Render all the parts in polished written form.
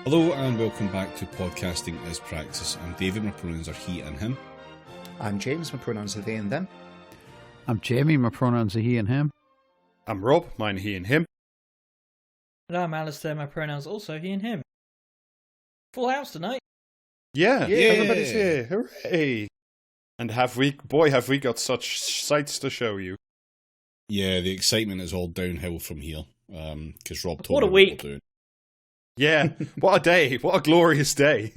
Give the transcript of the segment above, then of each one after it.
Hello and welcome back to Podcasting as Practice. I'm David, my pronouns are he and him. I'm James, my pronouns are they and them. I'm Jamie, my pronouns are he and him. I'm Rob, mine he and him. And I'm Alistair, my pronouns also he and him. Full house tonight. Yeah, everybody's here, hooray! And have we got such sights to show you. Yeah, the excitement is all downhill from here, because Rob told What a me week. what we're doing. Yeah, what a day, what a glorious day.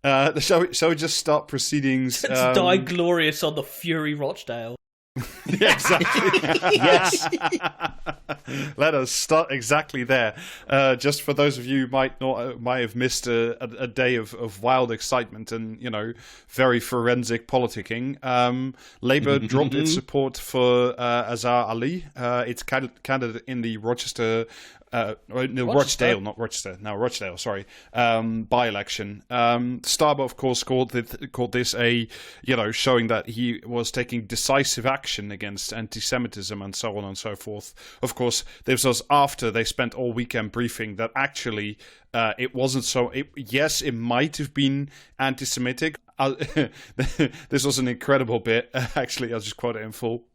Shall we just start proceedings? To die glorious on the Fury Rochdale. Yeah, exactly. Yes. Let us start exactly there. Just for those of you who might have missed a day of wild excitement and very forensic politicking. Labour dropped its support for Azhar Ali, its candidate in the Rochdale, sorry, by-election. Starmer, of course, called this a, showing that he was taking decisive action against anti-Semitism and so on and so forth. Of course, this was after they spent all weekend briefing that actually it wasn't so. Yes, it might have been anti-Semitic. This was an incredible bit. Actually, I'll just quote it in full.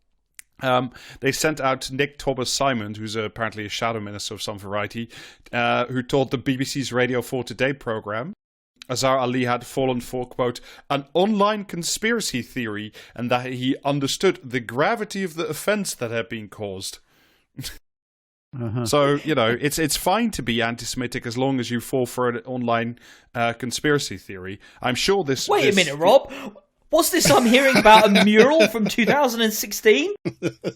They sent out Nick Thomas-Simon, who's apparently a shadow minister of some variety, who told the BBC's Radio 4 Today programme Azhar Ali had fallen for, quote, an online conspiracy theory and that he understood the gravity of the offence that had been caused. So, it's fine to be anti-Semitic as long as you fall for an online conspiracy theory. I'm sure this... Wait a minute, Rob. What's this I'm hearing about a mural from 2016?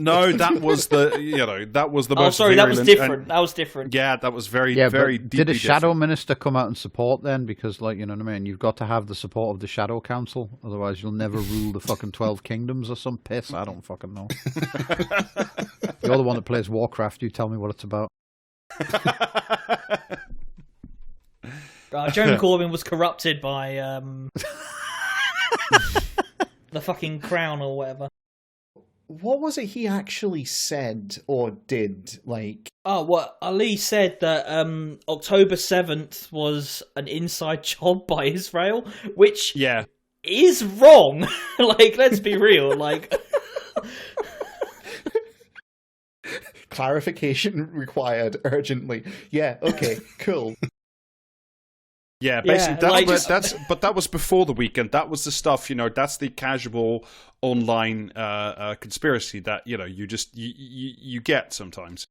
No, that was the most. Oh, sorry, that was different. That was different. Yeah, that was very Did deeply a shadow different. minister come out and support then? Because, you know what I mean? You've got to have the support of the Shadow Council. Otherwise, you'll never rule the fucking 12 Kingdoms or some piss. I don't fucking know. You're the one that plays Warcraft. You tell me what it's about. Jeremy Corbyn was corrupted by the fucking crown or whatever. What was it he actually said or did? Ali said that October 7th was an inside job by Israel, which is wrong. Let's be real. Clarification required urgently. Yeah, okay, cool. Yeah, basically, that was before the weekend. That was the stuff, that's the casual online conspiracy that you get sometimes.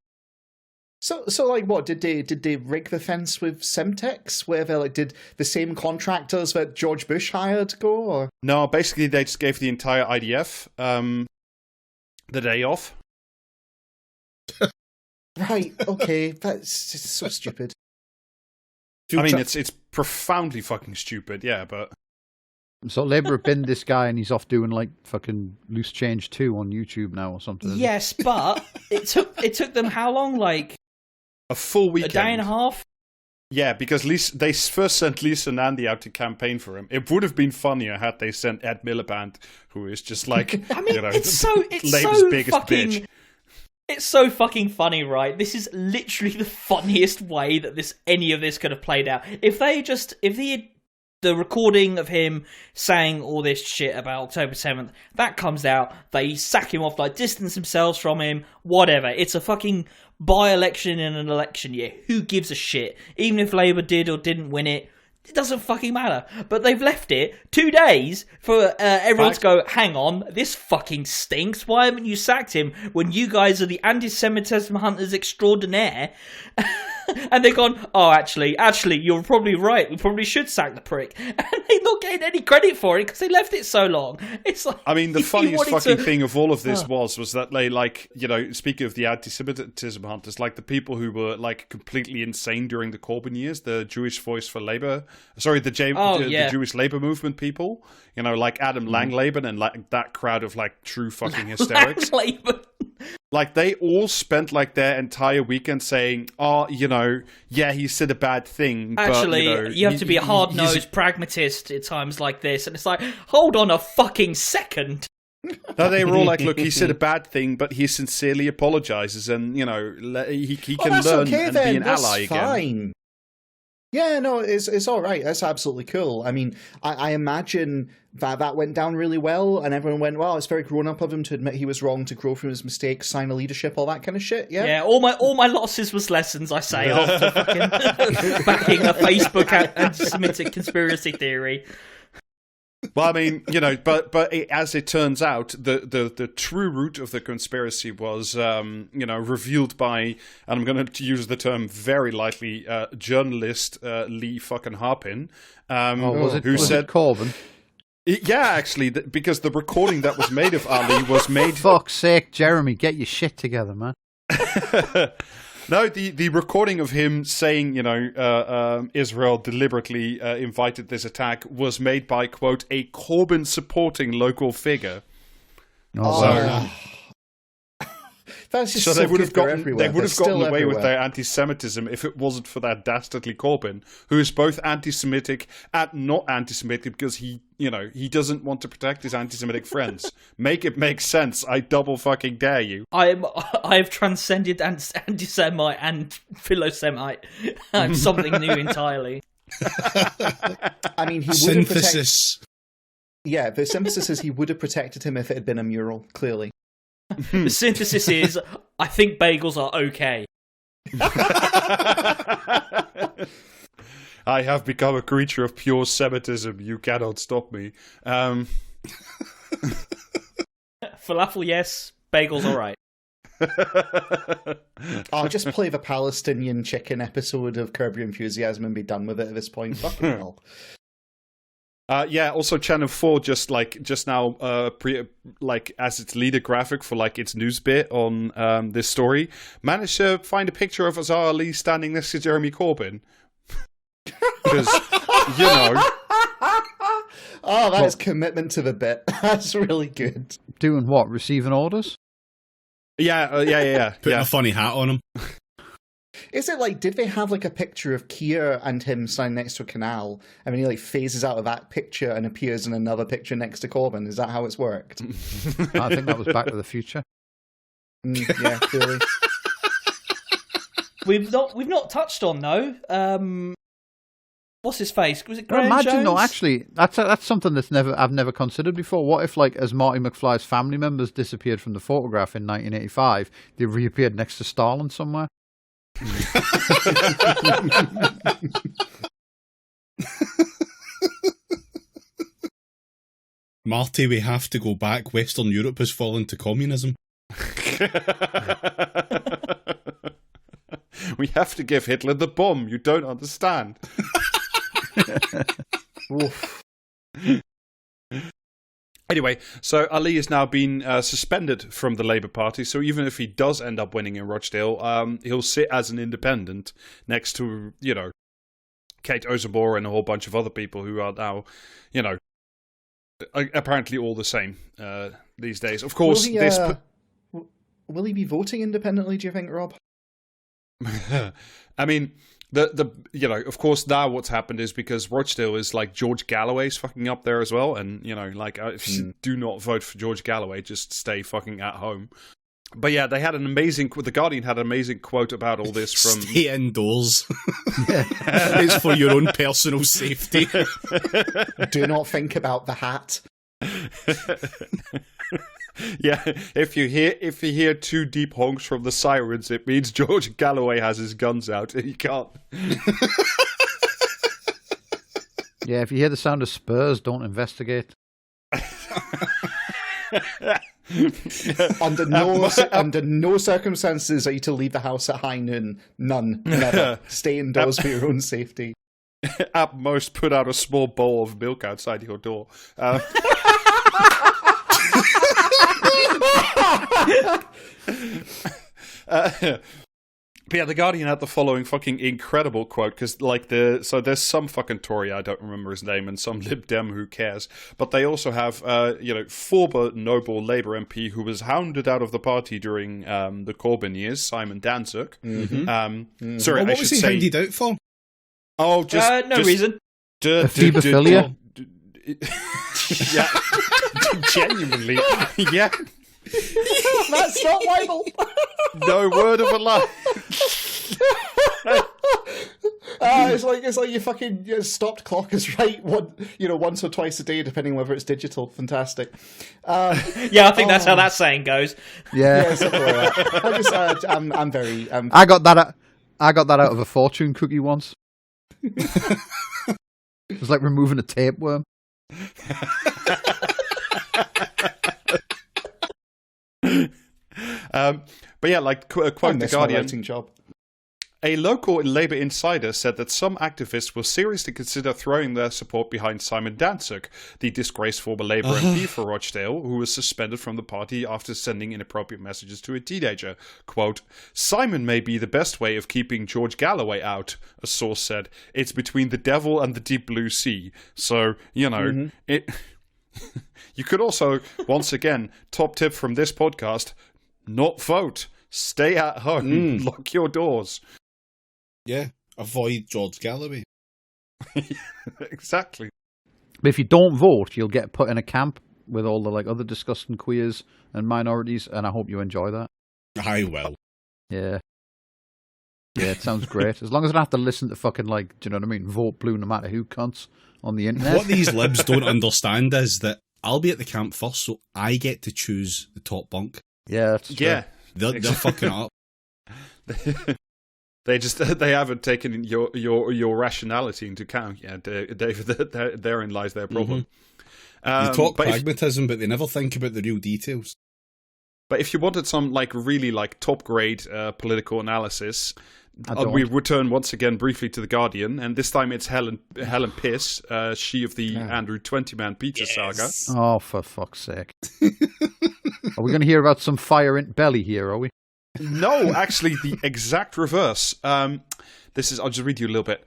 So what did they rig the fence with Semtex? Where they did the same contractors that George Bush hired go? Or? No, basically they just gave the entire IDF the day off. Right. Okay, that's just so stupid. I mean, it's profoundly fucking stupid, yeah, but... So Labour have binned this guy and he's off doing, fucking Loose Change 2 on YouTube now or something. Yes, but it took them how long? A full weekend. A day and a half? Yeah, because they first sent Lisa and Andy out to campaign for him. It would have been funnier had they sent Ed Miliband, who is just it's Labour's so biggest fucking... bitch. It's so fucking funny, right? This is literally the funniest way that any of this could have played out. If the recording of him saying all this shit about October 7th, that comes out, they sack him off, distance themselves from him, whatever. It's a fucking by-election in an election year. Who gives a shit? Even if Labour did or didn't win it, it doesn't fucking matter. But they've left it 2 days for everyone to go, hang on, this fucking stinks. Why haven't you sacked him when you guys are the anti-Semitism hunters extraordinaire? And they've gone, oh, actually, you're probably right. We probably should sack the prick. And they're not getting any credit for it because they left it so long. It's like... I mean, the funniest fucking thing of all of this was that they, speaking of the anti-Semitism hunters, the people who were, completely insane during the Corbyn years, the Jewish Voice for Labour, the Jewish Labour movement people, Adam Langleben and, that crowd of, true fucking hysterics. They all spent, their entire weekend saying, he said a bad thing, actually, but, you have to be a hard-nosed pragmatist at times like this, and it's hold on a fucking second. No, they were all like, look, he said a bad thing, but he sincerely apologizes, and, he can learn and be an ally again. Fine. Yeah, no, it's all right. That's absolutely cool. I mean, I imagine that went down really well, and everyone went, well, it's very grown up of him to admit he was wrong, to grow from his mistakes, sign a leadership, all that kind of shit, yeah? Yeah, all my losses was lessons, I say, after fucking backing a Facebook anti-Semitic conspiracy theory. Well, I mean, but as it turns out, the true root of the conspiracy was, revealed by, and I'm going to use the term very lightly, journalist Lee fucking Harpin, was it Corbyn? Yeah, actually, because the recording that was made of Ali was made. Fuck's sake, Jeremy, get your shit together, man. No, the recording of him saying, Israel deliberately invited this attack was made by, quote, a Corbyn-supporting local figure. That's just so they would have gotten away with their anti-Semitism if it wasn't for that dastardly Corbyn, who is both anti-Semitic and not anti-Semitic because he doesn't want to protect his anti-Semitic friends. Make it make sense. I double fucking dare you. I have transcended anti-Semite and philo-Semite. I'm something new entirely. I mean, he synthesis. Yeah, the synthesis is he would have protected him if it had been a mural, clearly. The synthesis is, I think bagels are okay. I have become a creature of pure Semitism. You cannot stop me. Falafel, yes. Bagels, all right. I'll just play the Palestinian chicken episode of Curb Your Enthusiasm and be done with it at this point. Fucking hell. Also Channel 4 just now as its leader graphic for its news bit on this story managed to find a picture of Azhar Ali standing next to Jeremy Corbyn. Because oh, that's commitment to the bit. That's really good. Doing what? Receiving orders? Yeah. Putting a funny hat on him. Is it did they have a picture of Keir and him standing next to a canal, and then he phases out of that picture and appears in another picture next to Corbyn? Is that how it's worked? I think that was Back to the Future. Yeah, clearly. We've not touched on though. What's his face? Was it Graham Imagine, Jones? no, actually, that's something I've never considered before. What if, as Marty McFly's family members disappeared from the photograph in 1985, they reappeared next to Stalin somewhere? Marty, we have to go back. Western Europe has fallen to communism. We have to give Hitler the bomb. You don't understand. Anyway, so Ali has now been suspended from the Labour Party, so even if he does end up winning in Rochdale, he'll sit as an independent next to, Kate Ozenbor and a whole bunch of other people who are now, apparently all the same these days. Of course, will he be voting independently, do you think, Rob? I mean, of course now what's happened is because Rochdale is George Galloway's fucking up there as well, and if you do not vote for George Galloway, just stay fucking at home. But yeah, they had The Guardian had an amazing quote about all this from stay indoors. It's for your own personal safety. Do not think about the hat. Yeah, if you hear two deep honks from the sirens, it means George Galloway has his guns out and he can't. Yeah, if you hear the sound of spurs, don't investigate. Under no circumstances are you to leave the house at high noon. None. Never. Stay indoors for your own safety. At most, put out a small bowl of milk outside your door. But yeah, The Guardian had the following fucking incredible quote, because so there's some fucking Tory, I don't remember his name, and some Lib Dem, who cares, but they also have former Noble Labour MP who was hounded out of the party during the Corbyn years, Simon Danzig. Mm-hmm. Sorry, what I should was he say hounded out for? Oh, no reason. Ephebophilia? Yeah, genuinely. Yeah, That's not libel. no word of a lie. It's like your fucking stopped clock is right once or twice a day, depending whether it's digital. Fantastic. Yeah, I think that's how that saying goes. Yeah. Something like that. I'm very. I got that out of a fortune cookie once. It was like removing a tapeworm. But yeah, like quote the Guardian. Writing job. A local Labour insider said that some activists will seriously consider throwing their support behind Simon Danzig, the disgraced former Labour MP for Rochdale, who was suspended from the party after sending inappropriate messages to a teenager. Quote, Simon may be the best way of keeping George Galloway out, a source said. It's between the devil and the deep blue sea. So, it... You could also, once again, top tip from this podcast, not vote. Stay at home. Lock your doors. Yeah, avoid George Galloway. Exactly. But if you don't vote, you'll get put in a camp with all the other disgusting queers and minorities, and I hope you enjoy that. I will. Yeah. Yeah, it sounds great. As long as I don't have to listen to fucking, do you know what I mean? Vote blue no matter who cunts on the internet. What these libs don't understand is that I'll be at the camp first, so I get to choose the top bunk. Yeah, that's true. Yeah. They're fucking up. They haven't taken your rationality into account. Yeah, David, therein lies their problem. You talk pragmatism, but they never think about the real details. But if you wanted some really top grade political analysis, we return once again briefly to the Guardian, and this time it's Helen Piss, she of the Andrew 20-man pizza saga. Oh, for fuck's sake! Are we going to hear about some fire in belly here? Are we? No, actually, the exact reverse. I'll just read you a little bit.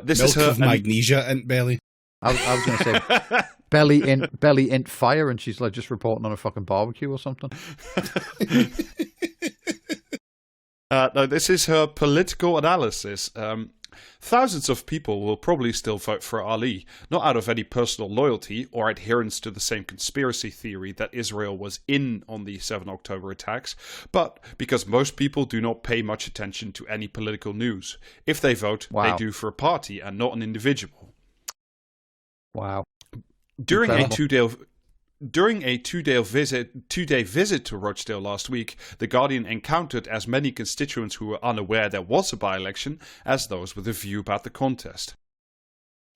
This Milk is her of magnesia in belly. I was going to say belly in fire, and she's just reporting on a fucking barbecue or something. No, this is her political analysis. Thousands of people will probably still vote for Ali, not out of any personal loyalty or adherence to the same conspiracy theory that Israel was in on the 7 October attacks, but because most people do not pay much attention to any political news. If they vote, they do for a party and not an individual. Wow. During a two-day visit to Rochdale last week, The Guardian encountered as many constituents who were unaware there was a by-election as those with a view about the contest.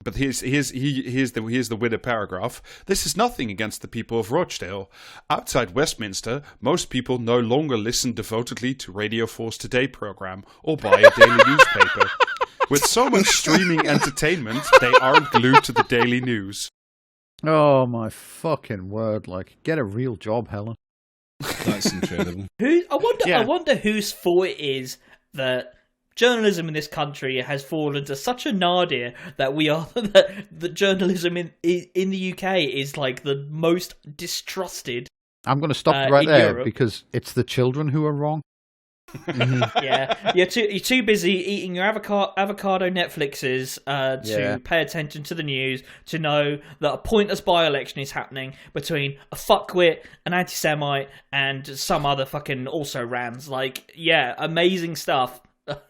But here's the winner paragraph. This is nothing against the people of Rochdale. Outside Westminster, most people no longer listen devotedly to Radio 4's Today programme or buy a daily newspaper. With so much streaming entertainment, they aren't glued to the daily news. Oh my fucking word! Get a real job, Helen. That's incredible. I wonder whose fault it is that journalism in this country has fallen to such a nadir that that journalism in the UK is the most distrusted. I'm going to stop right there Europe. because it's the children who are wrong. Yeah, you're too busy eating your avocado Netflixes to pay attention to the news to know that a pointless by-election is happening between a fuckwit, an anti-Semite, and some other fucking also-rans. Amazing stuff.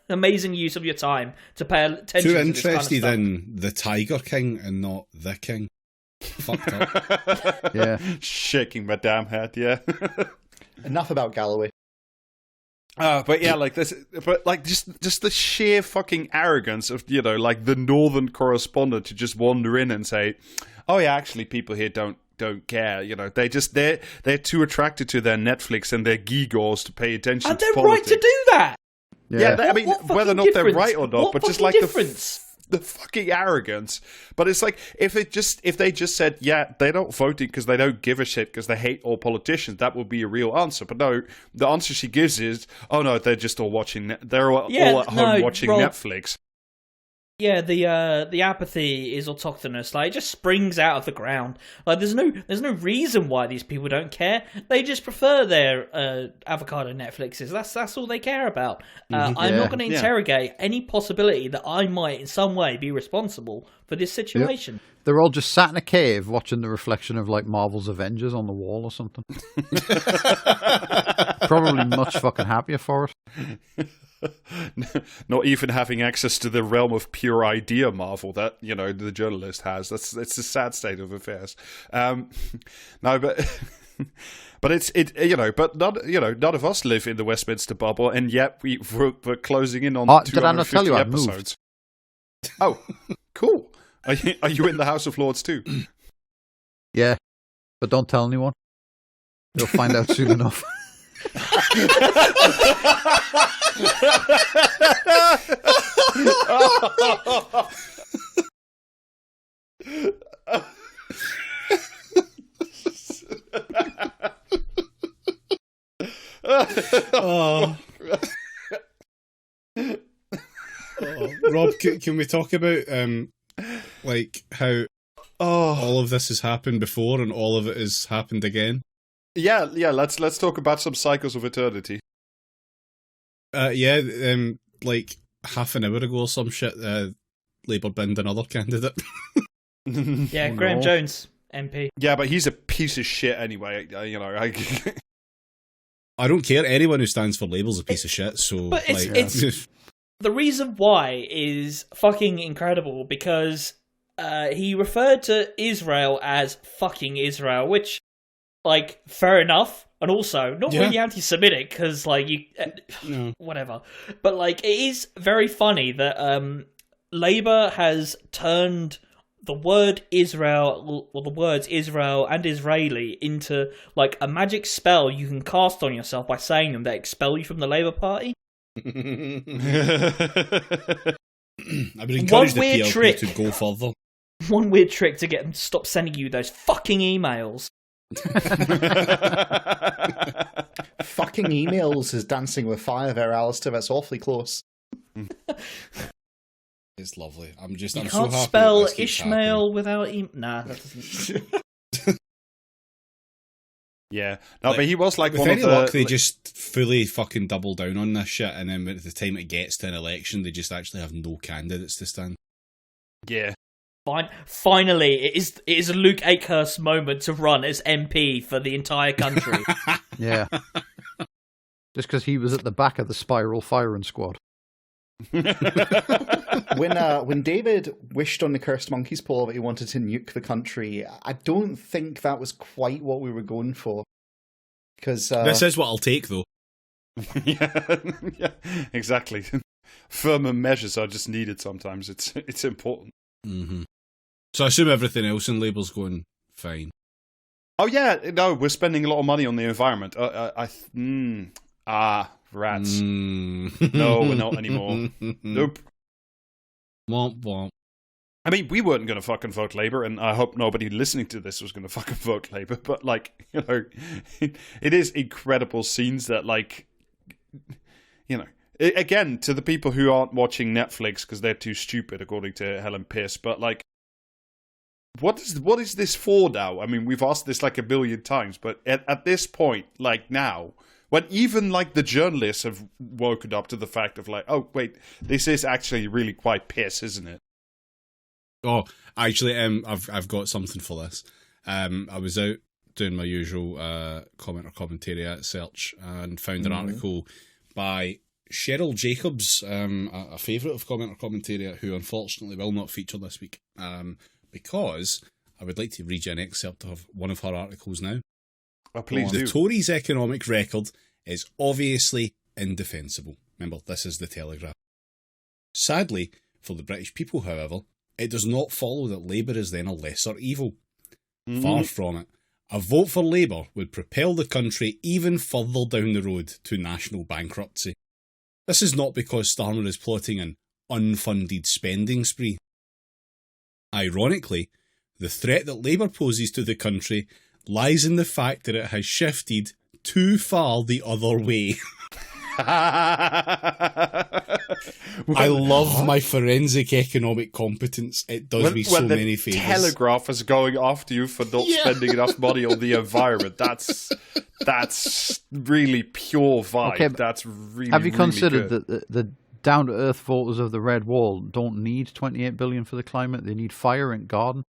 Amazing use of your time to pay attention Too to this kind of interested stuff. in the Tiger King and not the King. Fucked up. Yeah. Shaking my damn head, yeah. Enough about Galloway. But yeah, just the sheer fucking arrogance of the northern correspondent to just wander in and say, "Oh yeah, actually, people here don't care." They're too attracted to their Netflix and their gewgaws to pay attention. And to they're politics. right to do that. Yeah. What whether or not they're right or not, but just difference? the fucking arrogance. But it's if they just said, yeah, they don't vote because they don't give a shit because they hate all politicians, that would be a real answer. But no, the answer she gives is, oh no, they're just all watching. They're all at home watching Netflix. Yeah, the apathy is autochthonous. Like, it just springs out of the ground. Like, there's no reason why these people don't care. They just prefer their avocado Netflixes. That's all they care about. I'm not going to interrogate any possibility that I might in some way be responsible for this situation. Yep. They're all just sat in a cave watching the reflection of like Marvel's Avengers on the wall or something. Probably much fucking happier for it. Not even having access to the realm of pure idea Marvel that the journalist has. It's a sad state of affairs. No, but but none of us live in the Westminster bubble, and yet we're closing in on 250 did I not tell you I episodes. Oh, cool. Are you in the House of Lords too? Yeah, but don't tell anyone. You'll find out soon enough. Rob, can we talk about like how all of this has happened before and all of it has happened again? Yeah. Let's talk about some cycles of eternity. Like half an hour ago or some shit, Labour binned another candidate. Yeah, Graham Jones, MP. Yeah, but he's a piece of shit anyway. I don't care. Anyone who stands for Labour's a piece of shit. So, but it's the reason why is fucking incredible because he referred to Israel as fucking Israel, which, like, fair enough. And also, not really anti-Semitic, because, like, whatever. But, like, it is very funny that Labour has turned the word Israel, or the words Israel and Israeli, into, like, a magic spell you can cast on yourself by saying them that expel you from the Labour Party. I would encourage the PLP to go further. One weird trick to get them to stop sending you those fucking emails. Fucking emails is Dancing with Fire there, Alistair. That's awfully close. It's lovely. I'm you so can't happy spell that this keeps Ishmael without nah, that doesn't. Yeah, no, but he was like with one any of the. luck, they just fully fucking double down on this shit, and then at the time it gets to an election, they just actually have no candidates to stand. Yeah. Finally, it is a Luke Akehurst moment to run as MP for the entire country. Yeah. Just because he was at the back of the Spiral firing squad. When David wished on the Cursed Monkeys poll that he wanted to nuke the country, I don't think that was quite what we were going for. Because this is what I'll take, though. yeah, exactly. Firmer measures are just needed sometimes. It's important. Mm-hmm. So I assume everything else in Labour's going fine. Oh yeah, no, we're spending a lot of money on the environment. Rats. No, we're not anymore. Nope. Womp womp. I mean, we weren't going to fucking vote Labour, and I hope nobody listening to this was going to fucking vote Labour, but, like, it is incredible scenes that, like, again, to the people who aren't watching Netflix because they're too stupid, according to Helen Pierce, but, like, what is this for now? I mean, we've asked this like a billion times, but at this point, like now, when even like the journalists have woken up to the fact of like, oh wait, this is actually really quite piss, isn't it? Oh, actually, I've got something for this. I was out doing my usual comment or commentariat search and found an article by Cheryl Jacobs, a favourite of comment or commentariat, who unfortunately will not feature this week. Because I would like to read you an excerpt of one of her articles now. Oh, please do. The Tories' economic record is obviously indefensible. Remember, this is the Telegraph. Sadly, for the British people, however, it does not follow that Labour is then a lesser evil. Far from it. A vote for Labour would propel the country even further down the road to national bankruptcy. This is not because Starmer is plotting an unfunded spending spree. Ironically, the threat that Labour poses to the country lies in the fact that it has shifted too far the other way. I love my forensic economic competence. It does me so many favours. favours. Telegraph is going after you for not spending enough money on the environment. That's really pure vibe. Okay, that's really. Have you really considered good. that the down-to-earth voters of the Red Wall don't need 28 billion for the climate? They need fire and garden.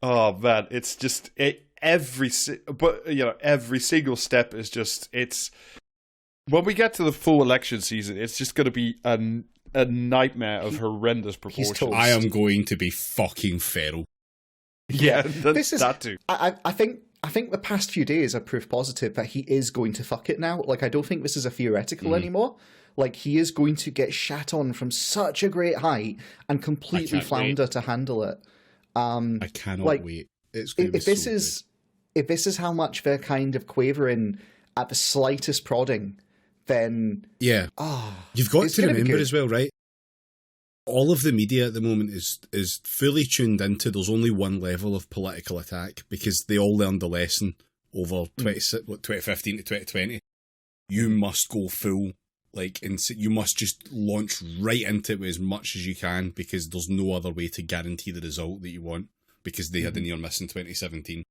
Oh man, it's just every single step is just it's. When we get to the full election season, it's just going to be a nightmare of horrendous proportions. I am going to be fucking feral. Yeah, this is that too. I think the past few days are proof positive that he is going to fuck it now. Like, I don't think this is a theoretical anymore. Like, he is going to get shat on from such a great height and completely flounder to handle it. I cannot wait. It's going to be so good. If this is how much they're kind of quavering at the slightest prodding, then you've got to remember as well, right? All of the media at the moment is fully tuned into there's only one level of political attack because they all learned the lesson over 2015 to 2020. You must go full, you must just launch right into it with as much as you can because there's no other way to guarantee the result that you want because they had a near miss in 2017.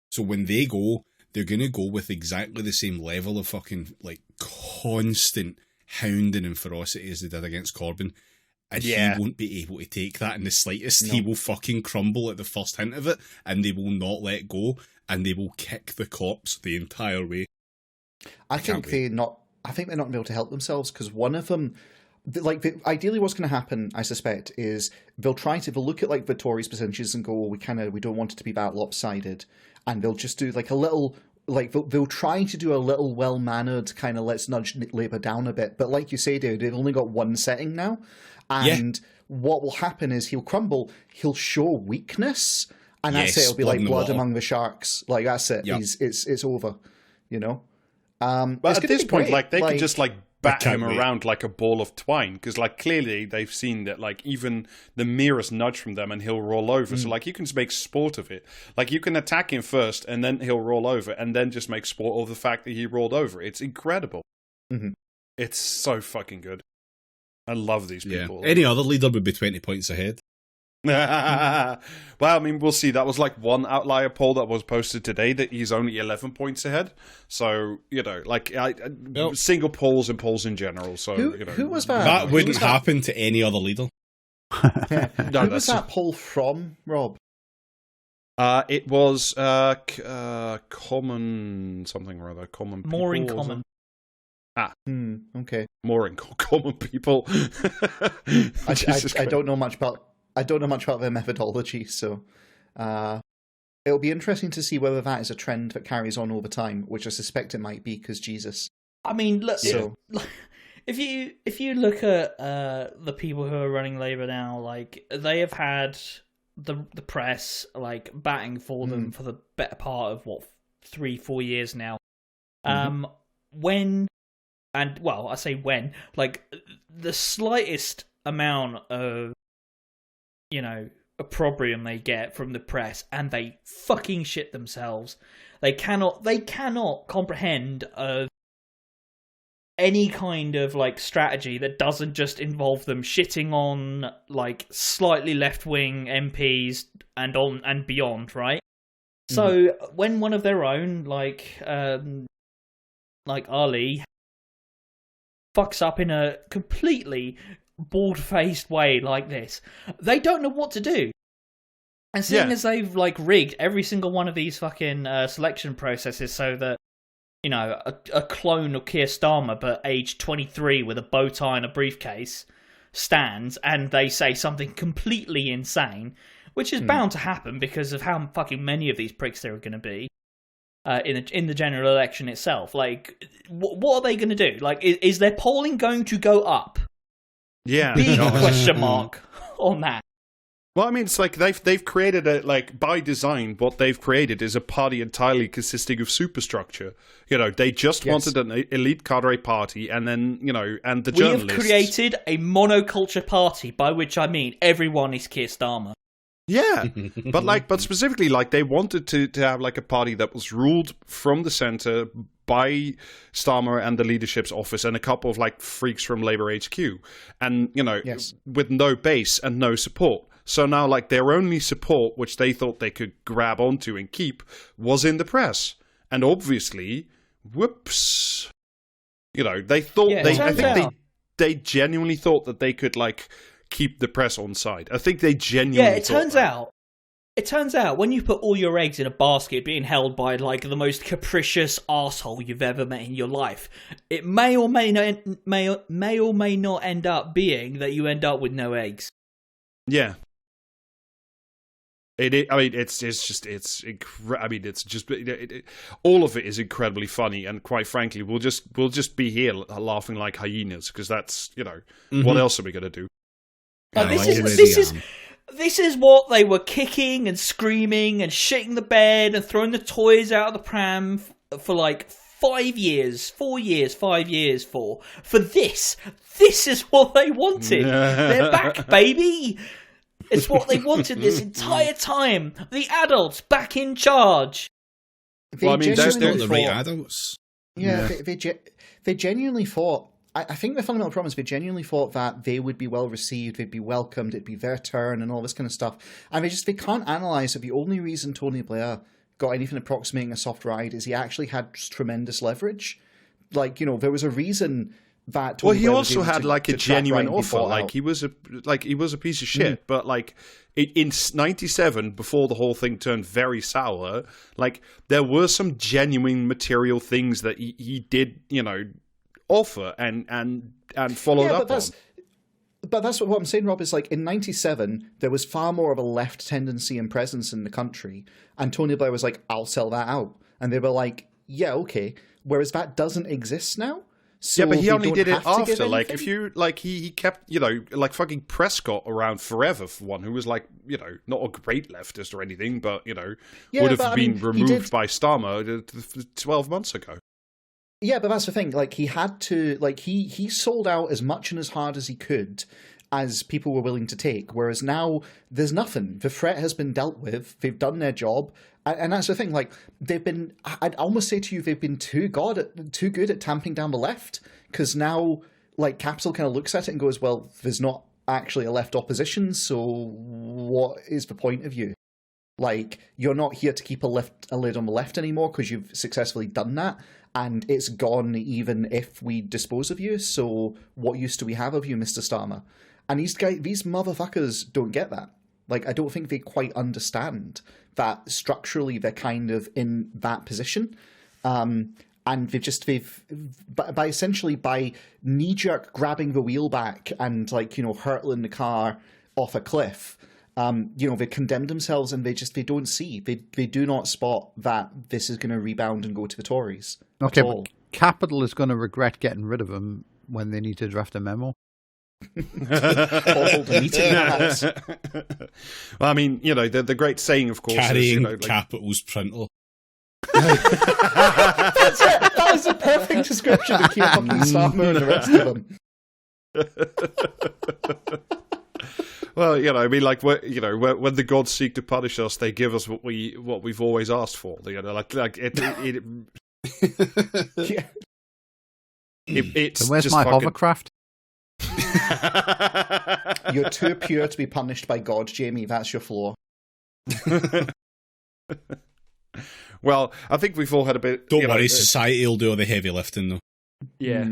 So when they go, they're going to go with exactly the same level of fucking constant hounding and ferocity as they did against Corbyn. And he won't be able to take that in the slightest. No. He will fucking crumble at the first hint of it, and they will not let go, and they will kick the cops the entire way. I think they're not going to be able to help themselves because one of them, ideally, what's going to happen, I suspect, is they'll look at the Tories' percentages and go, we don't want it to be that lopsided, and they'll just do a little. They'll try to do a little well-mannered kind of let's nudge Labour down a bit. But like you say, David, they've only got one setting now. And what will happen is he'll crumble, he'll show weakness, and that's it. It'll be like blood among the sharks. Like, that's it. Yep. It's over, you know? But at this point, they could just bat him around like a ball of twine because clearly they've seen that even the merest nudge from them and he'll roll over. So you can just make sport of it. You can attack him first and then he'll roll over and then just make sport of the fact that he rolled over. It's incredible. Mm-hmm. It's so fucking good. I love these people. Yeah. Any other leader would be 20 points ahead. Well, I mean, we'll see. That was one outlier poll that was posted today that he's only 11 points ahead. So, single polls and polls in general. So, who was that? That wouldn't happen to any other leader. Who was that poll from, Rob? It was common something or other. Common people. More in common. Okay. More in common people. I don't know much about their methodology, so it'll be interesting to see whether that is a trend that carries on over time, which I suspect it might be because Jesus. I mean, look, if you look at the people who are running Labour now, they have had the press batting for them for the better part of 3-4 years now. I say when, the slightest amount of opprobrium they get from the press and they fucking shit themselves. They cannot comprehend any kind of strategy that doesn't just involve them shitting on slightly left-wing MPs and beyond, right? So when one of their own Ali fucks up in a completely bald-faced way like this, they don't know what to do. And seeing as they've rigged every single one of these fucking selection processes so that a clone of Keir Starmer but aged 23 with a bow tie and a briefcase stands and they say something completely insane, which is bound to happen because of how fucking many of these pricks there are going to be in the general election itself. What are they going to do? Is their polling going to go up? Yeah. Big question mark on that. Well, I mean, it's they've created by design, what they've created is a party entirely consisting of superstructure. They just wanted an elite cadre party, and then, and the journalists. We have created a monoculture party, by which I mean everyone is Keir Starmer. Yeah, but specifically, like, they wanted to have like a party that was ruled from the center by Starmer and the leadership's office and a couple of like freaks from Labour HQ, and with no base and no support. So now, like, their only support, which they thought they could grab onto and keep, was in the press, and obviously, whoops, they thought they genuinely thought that they could like keep the press on side. I think they genuinely It turns out when you put all your eggs in a basket being held by like the most capricious asshole you've ever met in your life, it may or may not end up being that you end up with no eggs. Yeah. All of it is incredibly funny, and quite frankly, we'll just be here laughing like hyenas, because that's what else are we gonna do? This is what they were kicking and screaming and shitting the bed and throwing the toys out of the pram for like 5 years, 4 years, 5 years for this. This is what they wanted. They're back, baby. It's what they wanted this entire time. The adults back in charge. They're not the right adults. Yeah, they genuinely thought. I think the fundamental problem is they genuinely thought that they would be well received, they'd be welcomed, it'd be their turn, and all this kind of stuff. And they can't analyse that the only reason Tony Blair got anything approximating a soft ride is he actually had tremendous leverage. Like, there was a reason that Tony Blair also had like a genuine offer. Like, he was a piece of shit, but like in '97, before the whole thing turned very sour, like there were some genuine material things that he did, offer and followed up on. But that's what I'm saying, Rob, is like in '97 there was far more of a left tendency and presence in the country, and Tony Blair was like, I'll sell that out, and they were like, yeah, okay, whereas that doesn't exist now. So yeah, but he only did it after. Like, if you like, he kept like fucking Prescott around forever, for one, who was like not a great leftist or anything, but would have been removed by Starmer 12 months ago. Yeah, but that's the thing. Like, he had to, like, he sold out as much and as hard as he could as people were willing to take. Whereas now there's nothing. The threat has been dealt with. They've done their job. And that's the thing. Like, I'd almost say to you, they've been too good at tamping down the left. Because now, like, Capital kind of looks at it and goes, well, there's not actually a left opposition. So what is the point of you? Like, you're not here to keep a lid on the left anymore because you've successfully done that. And it's gone even if we dispose of you. So what use do we have of you, Mr. Starmer? And these motherfuckers don't get that. Like, I don't think they quite understand that structurally they're kind of in that position. And by knee-jerk grabbing the wheel back and, like, hurtling the car off a cliff, they condemn themselves, and they don't see. They do not spot that this is going to rebound and go to the Tories. Okay, but Capital is going to regret getting rid of him when they need to draft a memo. Hold a meeting, perhaps. Well, I mean, the great saying, of course, carrying is, Capital's printer. That's it. That was the perfect description of Keir fucking Starmer and the rest of them. Well, I mean, like, when the gods seek to punish us, they give us what we've always asked for. It's where's just my fucking... hovercraft? You're too pure to be punished by God, Jamie. That's your flaw. Well, I think we've all had a bit. Don't worry, society will do all the heavy lifting, though. Yeah.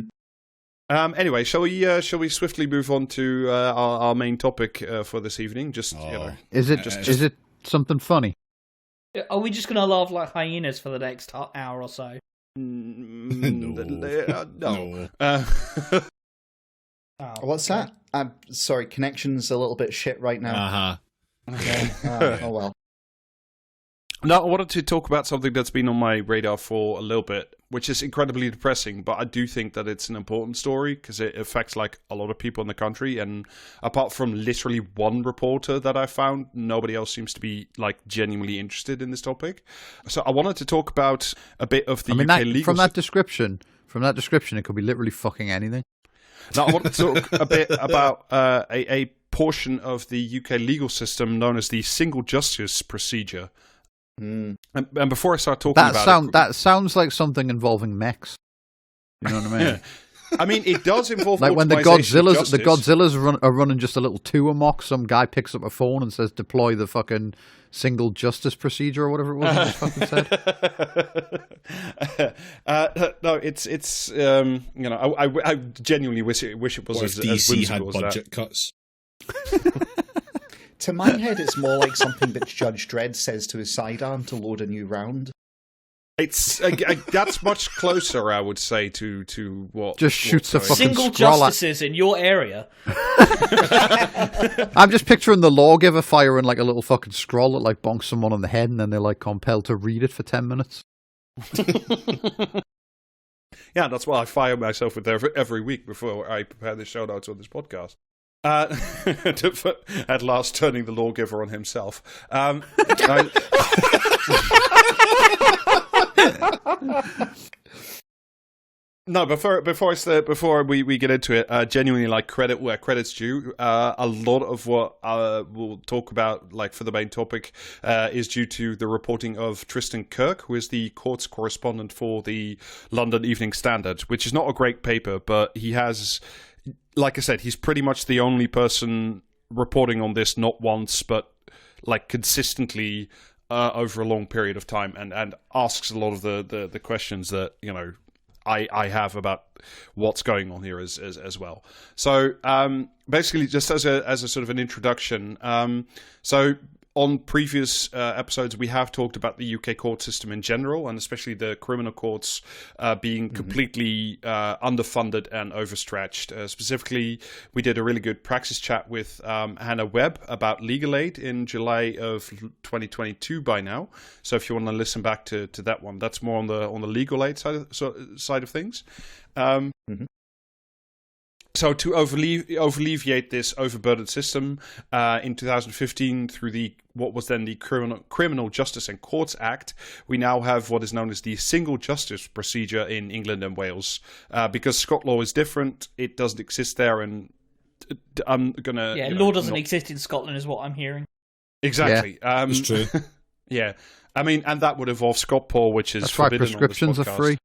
Anyway, shall we swiftly move on to our main topic for this evening? Is it something funny? Are we just going to laugh like hyenas for the next hour or so? No. What's that? I'm sorry, connection's a little bit shit right now. Oh well. No, I wanted to talk about something that's been on my radar for a little bit, which is incredibly depressing, but I do think that it's an important story because it affects like a lot of people in the country, and apart from literally one reporter that I found, nobody else seems to be like genuinely interested in this topic. So I wanted to talk about a bit of the UK legal... From that description, it could be literally fucking anything. Now I want to talk a bit about a portion of the UK legal system known as the single justice procedure. And before I start talking that sounds like something involving mechs. You know what I mean? Yeah. I mean, it does involve like when the Godzillas are running just a little 2 amok. Some guy picks up a phone and says, "Deploy the fucking single justice procedure," or whatever it was he fucking said. No, it's I genuinely wish it was as DC had whimsical budget as cuts. To my head, it's more like something that Judge Dredd says to his sidearm to load a new round. It's that's much closer, I would say, to what just shoots a fucking single justices in your area. I'm just picturing the lawgiver firing like a little fucking scroll that like bonks someone on the head, and then they're like compelled to read it for 10 minutes. Yeah, that's why I fire myself with every week before I prepare the show notes on this podcast. At last, turning the lawgiver on himself. No, before we get into it, genuinely, like, credit where credit's due. A lot of what we'll talk about, like, for the main topic, is due to the reporting of Tristan Kirk, who is the courts correspondent for the London Evening Standard, which is not a great paper, but he has, like I said, he's pretty much the only person reporting on this, not once, but like consistently over a long period of time, and asks a lot of the questions that, you know, I have about what's going on here as well. So basically, just as a sort of an introduction, so on previous episodes, we have talked about the UK court system in general, and especially the criminal courts being completely underfunded and overstretched. Specifically, we did a really good praxis chat with Hannah Webb about legal aid in July of 2022 by now. So if you want to listen back to that one, that's more on the legal aid side of things. So to alleviate this overburdened system, in 2015, through what was then the Criminal Justice and Courts Act, we now have what is known as the single justice procedure in England and Wales. Because Scot law is different, it doesn't exist there, and I'm gonna law doesn't exist in Scotland, is what I'm hearing. Exactly, yeah, it's true. Yeah, I mean, and that would involve Scot Paw, which is that's why forbidden prescriptions on are free.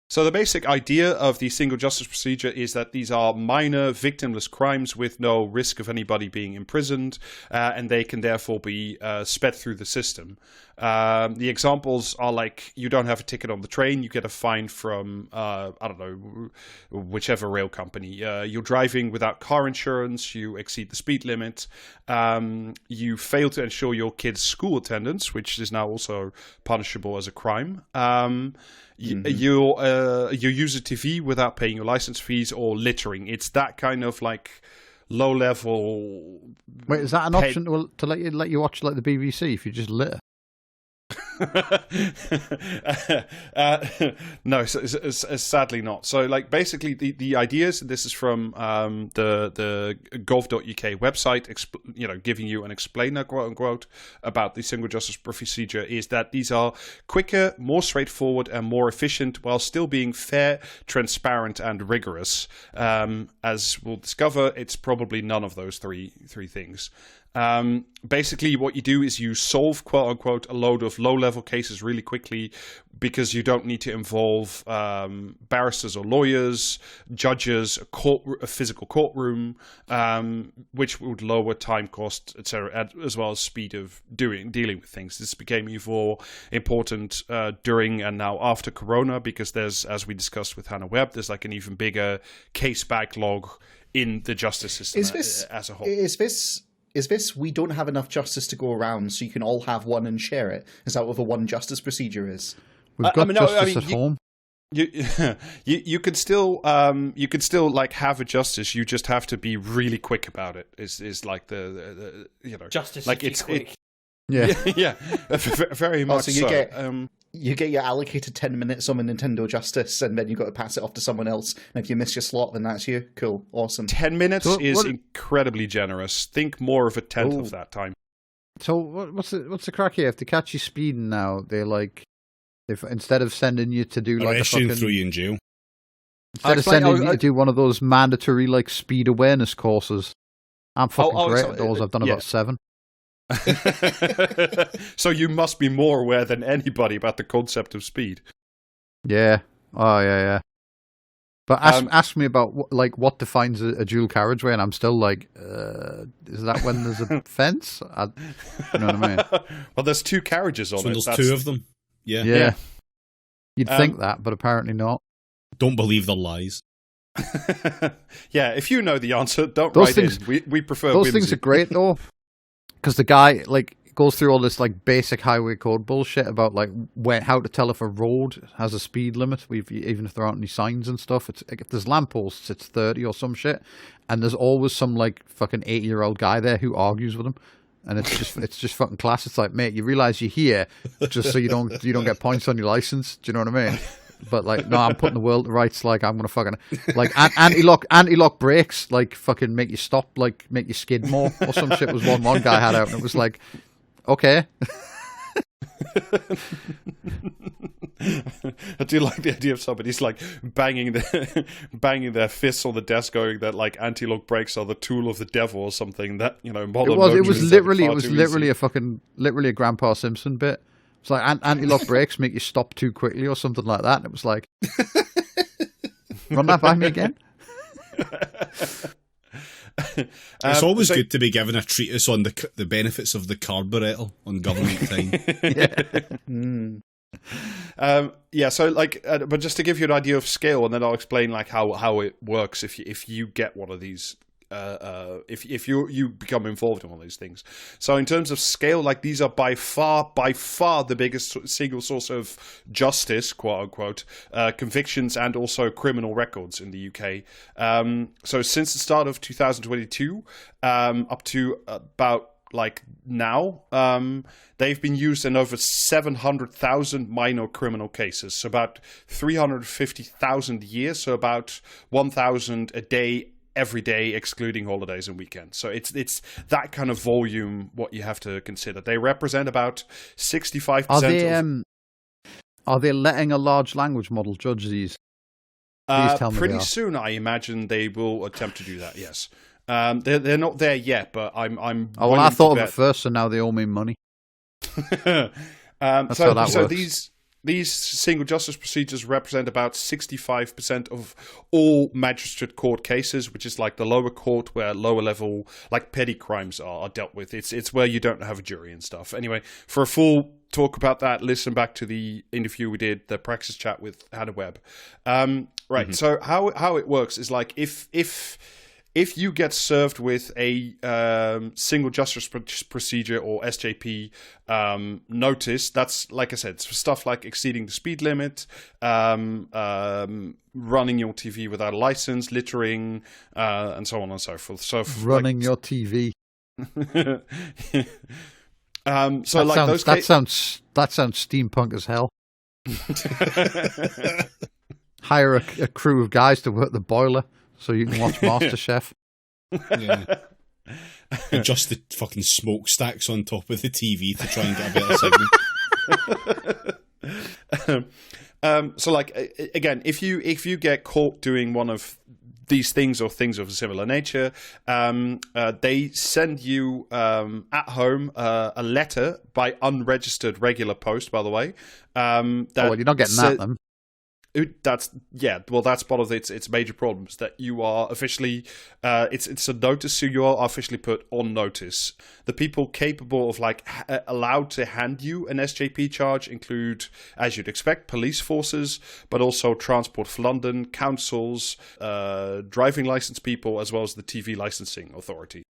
So the basic idea of the single justice procedure is that these are minor, victimless crimes with no risk of anybody being imprisoned, and they can therefore be sped through the system. The examples are like, you don't have a ticket on the train, you get a fine from, I don't know, whichever rail company. You're driving without car insurance, you exceed the speed limit, you fail to ensure your kid's school attendance, which is now also punishable as a crime. You use a TV without paying your license fees, or littering. It's that kind of like low level. Wait, is that an option to let you watch like the BBC if you just litter? No, sadly not. So, like, basically, the ideas. This is from the gov.uk website. Giving you an explainer, quote unquote, about the single justice procedure is that these are quicker, more straightforward, and more efficient, while still being fair, transparent, and rigorous. As we'll discover, it's probably none of those three things. Basically, what you do is you solve, quote unquote, a load of low-level cases really quickly, because you don't need to involve barristers or lawyers, judges, a physical courtroom, which would lower time cost, etc., as well as speed of dealing with things. This became even more important during and now after Corona, because there's, as we discussed with Hannah Webb, there's like an even bigger case backlog in the justice system as a whole. Is this we don't have enough justice to go around, so you can all have one and share it? Is that what the one justice procedure is? We've got justice at home. You can still like have a justice. You just have to be really quick about it. Is like the justice like it's quick. Yeah, very much. So you get your allocated 10 minutes on a Nintendo Justice, and then you've got to pass it off to someone else. And if you miss your slot, then that's you. Cool, awesome. 10 minutes is incredibly generous. Think more of a tenth of that time. So what's the crack here? If they catch you speeding now, they're like, instead of sending you to do like arrest you and throw you in jail. Instead of sending me to do one of those mandatory like speed awareness courses, I'm fucking great at those. I've done about 7. So you must be more aware than anybody about the concept of speed. Yeah. Oh, yeah. But ask me about what defines a dual carriageway, and I'm still like, is that when there's a fence? You know what I mean? Well, there's 2 carriages on it. There's 2 of them. Yeah. Yeah. You'd think that, but apparently not. Don't believe the lies. Yeah, if you know the answer, don't Those write things, in. We prefer those whimsy. things are great though, because the guy goes through all this like basic highway code bullshit about like how to tell if a road has a speed limit, even if there aren't any signs and stuff. It's like, if there's lampposts, it's 30 or some shit, and there's always some like fucking 80-year-old guy there who argues with him, and it's just fucking class. It's like, mate, you realise you're here just so you don't get points on your license. Do you know what I mean? But like, no, I'm putting the world to rights. Like, I'm gonna fucking like anti-lock brakes. Like, fucking make you stop. Like, make you skid more or some shit. Was one guy had out, and it was like, okay. I do like the idea of somebody's like banging their fists on the desk, going that like anti-lock brakes are the tool of the devil or something. That, you know, modern it was literally a Grandpa Simpson bit. It's like anti-lock brakes make you stop too quickly or something like that. And it was like, run that by me again. It's always good to be given a treatise on the benefits of the carburetor on government time. Yeah. So like, but just to give you an idea of scale, and then I'll explain like how it works if you get one of these. If you become involved in all these things. So in terms of scale, like, these are by far the biggest single source of justice, quote unquote, convictions and also criminal records in the UK. So since the start of 2022, up to about like now, they've been used in over 700,000 minor criminal cases. So about 350,000 a year. So about 1,000 a day, every day, excluding holidays and weekends. So it's that kind of volume what you have to consider. They represent about 65%. Are they letting a large language model judge these? Please tell me. Pretty soon, I imagine they will attempt to do that. Yes, they're not there yet, but I'm. Oh, well, I thought of it first, so now they owe me money. That's how that works. These single justice procedures represent about 65% of all magistrate court cases, which is like the lower court where lower level, like petty crimes are dealt with. It's where you don't have a jury and stuff. Anyway, for a full talk about that, listen back to the interview we did, the Praxis chat with Hannah Webb. Right. So how it works is like if you get served with a single justice procedure or SJP notice, that's, like I said, it's for stuff like exceeding the speed limit, running your TV without a license, littering, and so on and so forth. So running your TV. So that sounds steampunk as hell. Hire a crew of guys to work the boiler so you can watch MasterChef. Yeah. Adjust the fucking smokestacks on top of the TV to try and get a better signal. So, like, again, if you get caught doing one of these things or things of a similar nature, they send you at home a letter by unregistered regular post, by the way. You're not getting that then. That's part of its major problems, that you are officially it's a notice, so you are officially put on notice. The people capable of allowed to hand you an SJP charge include, as you'd expect, police forces, but also Transport for London, councils, driving license people, as well as the TV licensing authority.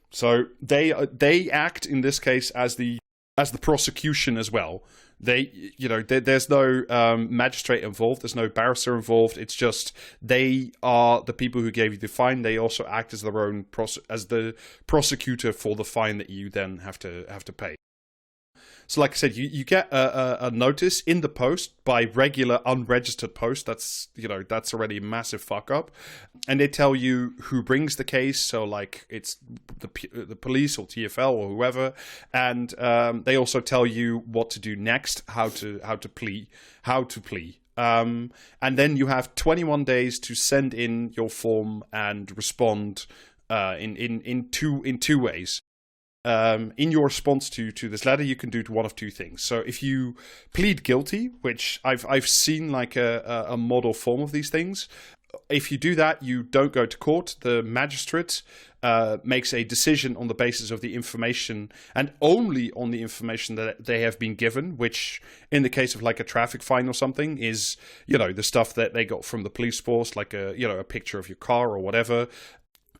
So they act in this case as the prosecution as well. There's no magistrate involved. There's no barrister involved. It's just they are the people who gave you the fine. They also act as their own as the prosecutor for the fine that you then have to pay. So, like I said, you get a notice in the post by regular unregistered post. That's already a massive fuck up, and they tell you who brings the case. So, like, it's the police or TfL or whoever, and they also tell you what to do next, how to plea. and then you have 21 days to send in your form and respond in two ways. In your response to this letter, you can do one of two things. So if you plead guilty, which I've seen like a model form of these things, if you do that, you don't go to court. The magistrate makes a decision on the basis of the information and only on the information that they have been given, which in the case of like a traffic fine or something is, the stuff that they got from the police force, like a picture of your car or whatever.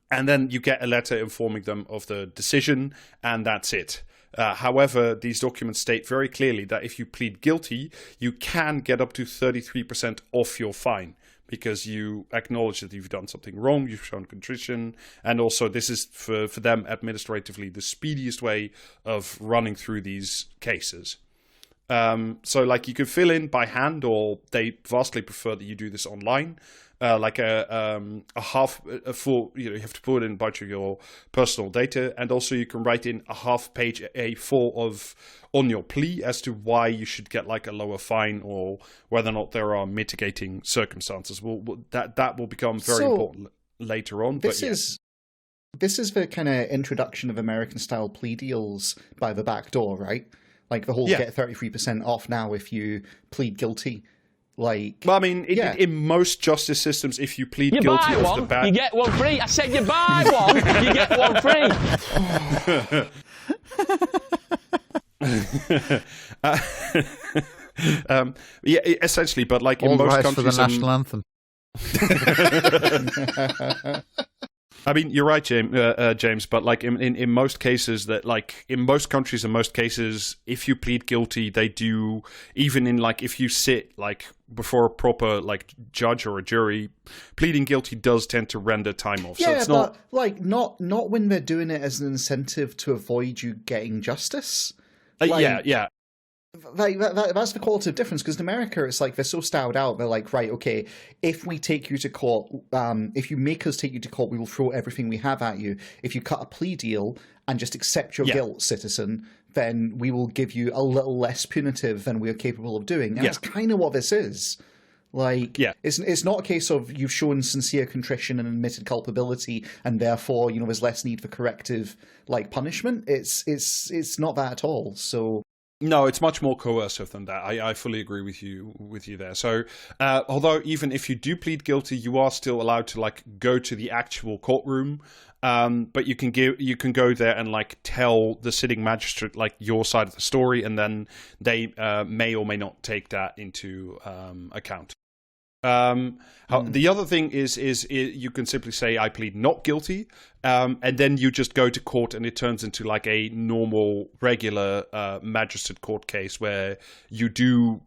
And then you get a letter informing them of the decision, and that's it. However, these documents state very clearly that if you plead guilty, you can get up to 33% off your fine, because you acknowledge that you've done something wrong, you've shown contrition, and also this is for them administratively the speediest way of running through these cases. So like you can fill in by hand, or they vastly prefer that you do this online. Like a full, you have to put in a bunch of your personal data, and also you can write in a half-page A4 on your plea as to why you should get like a lower fine, or whether or not there are mitigating circumstances. That will become very important later on. This is the kind of introduction of American-style plea deals by the back door, right? Like the whole get 33% off now if you plead guilty. Like, well, I mean, in most justice systems, if you plead guilty off the bat, you get one free. I said you buy one, you get one free. Essentially, but like all in most countries, countries, for the national anthem. I mean, you're right, James, but like in most cases, that like in most countries and most cases, if you plead guilty, they do, even in like if you sit like before a proper like judge or a jury, pleading guilty does tend to render time off. Yeah, so it's but like not when they're doing it as an incentive to avoid you getting justice. Yeah. Like that's the qualitative difference, because in America it's like they're so styled out. They're like, right, okay, if we take you to court, if you make us take you to court, we will throw everything we have at you. If you cut a plea deal and just accept your guilt, citizen, then we will give you a little less punitive than we're capable of doing. And that's kind of what this is. Like, it's not a case of you've shown sincere contrition and admitted culpability, and therefore, there's less need for corrective like punishment. It's not that at all. So. No, it's much more coercive than that. I fully agree with you there. So, although even if you do plead guilty, you are still allowed to like go to the actual courtroom. But you can go there and like tell the sitting magistrate like your side of the story, and then they may or may not take that into account. The other thing is you can simply say I plead not guilty, and then you just go to court, and it turns into like a normal, regular magistrate court case where you do,